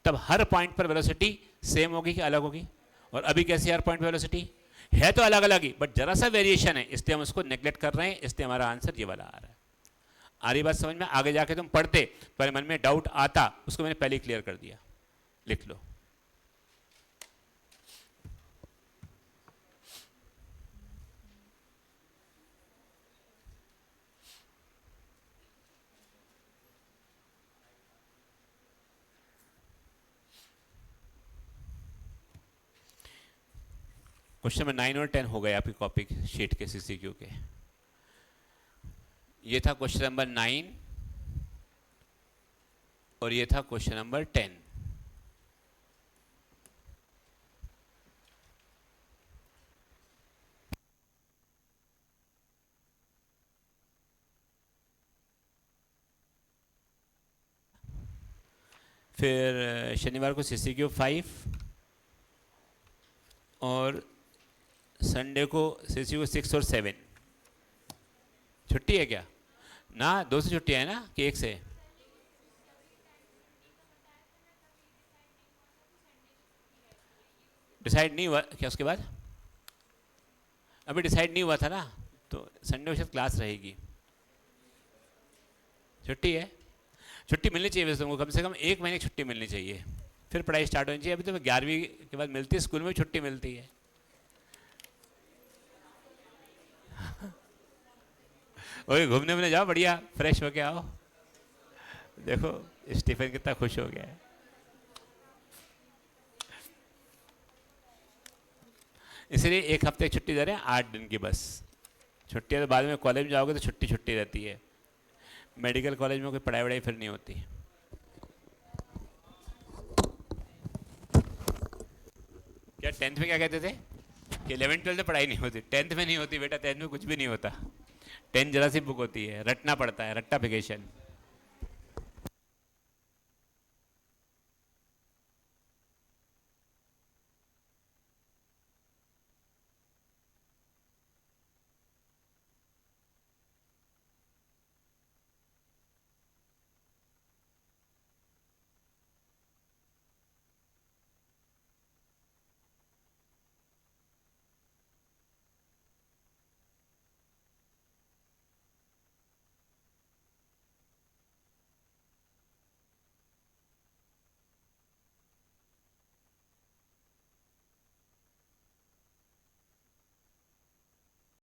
तब हर पॉइंट पर वेलोसिटी सेम होगी कि अलग होगी? और अभी कैसी हर पॉइंट पर वेलोसिटी है? तो अलग अलग ही, बट जरा सा वेरिएशन है, इसलिए हम उसको नेग्लेक्ट कर रहे हैं, इसलिए हमारा आंसर ये वाला आ रहा है। आ रही बात समझ में? आगे जाके तुम पढ़ते, पहले मन में डाउट आता, उसको मैंने पहले ही क्लियर कर दिया। लिख लो। क्वेश्चन नंबर 9 और 10 हो गए आपकी कॉपी शीट के सीसीक्यू के। ये था क्वेश्चन नंबर 9 और ये था क्वेश्चन नंबर 10। फिर शनिवार को सीसीक्यू 5 और संडे को सीसीक्यू 6 और 7। छुट्टी है क्या? ना, 2 से छुट्टी है ना कि 1 से? डिसाइड नहीं हुआ क्या उसके बाद? अभी डिसाइड नहीं हुआ था ना, तो संडे को शायद क्लास रहेगी। छुट्टी है, छुट्टी मिलनी चाहिए वैसे तुमको, कम से कम 1 महीने की छुट्टी मिलनी चाहिए, फिर पढ़ाई स्टार्ट होनी चाहिए। अभी तो 11वीं के बाद मिलती है, स्कूल में छुट्टी मिलती है। वही घूमने में जाओ, बढ़िया फ्रेश होके आओ। देखो स्टीफन कितना खुश हो गया है। इसलिए 1 हफ्ते की छुट्टी दे रहे हैं, 8 दिन की बस छुट्टी है। तो बाद में कॉलेज में जाओगे तो छुट्टी छुट्टी रहती है। मेडिकल कॉलेज में कोई पढ़ाई वढ़ाई फिर नहीं होती। क्या 10th में क्या कहते थे कि 11th 12th में पढ़ाई नहीं होती? 10th में नहीं होती बेटा, 10th में कुछ भी नहीं होता। 10th जरा सी बुक होती है, रटना पड़ता है, रट्टाफिकेशन।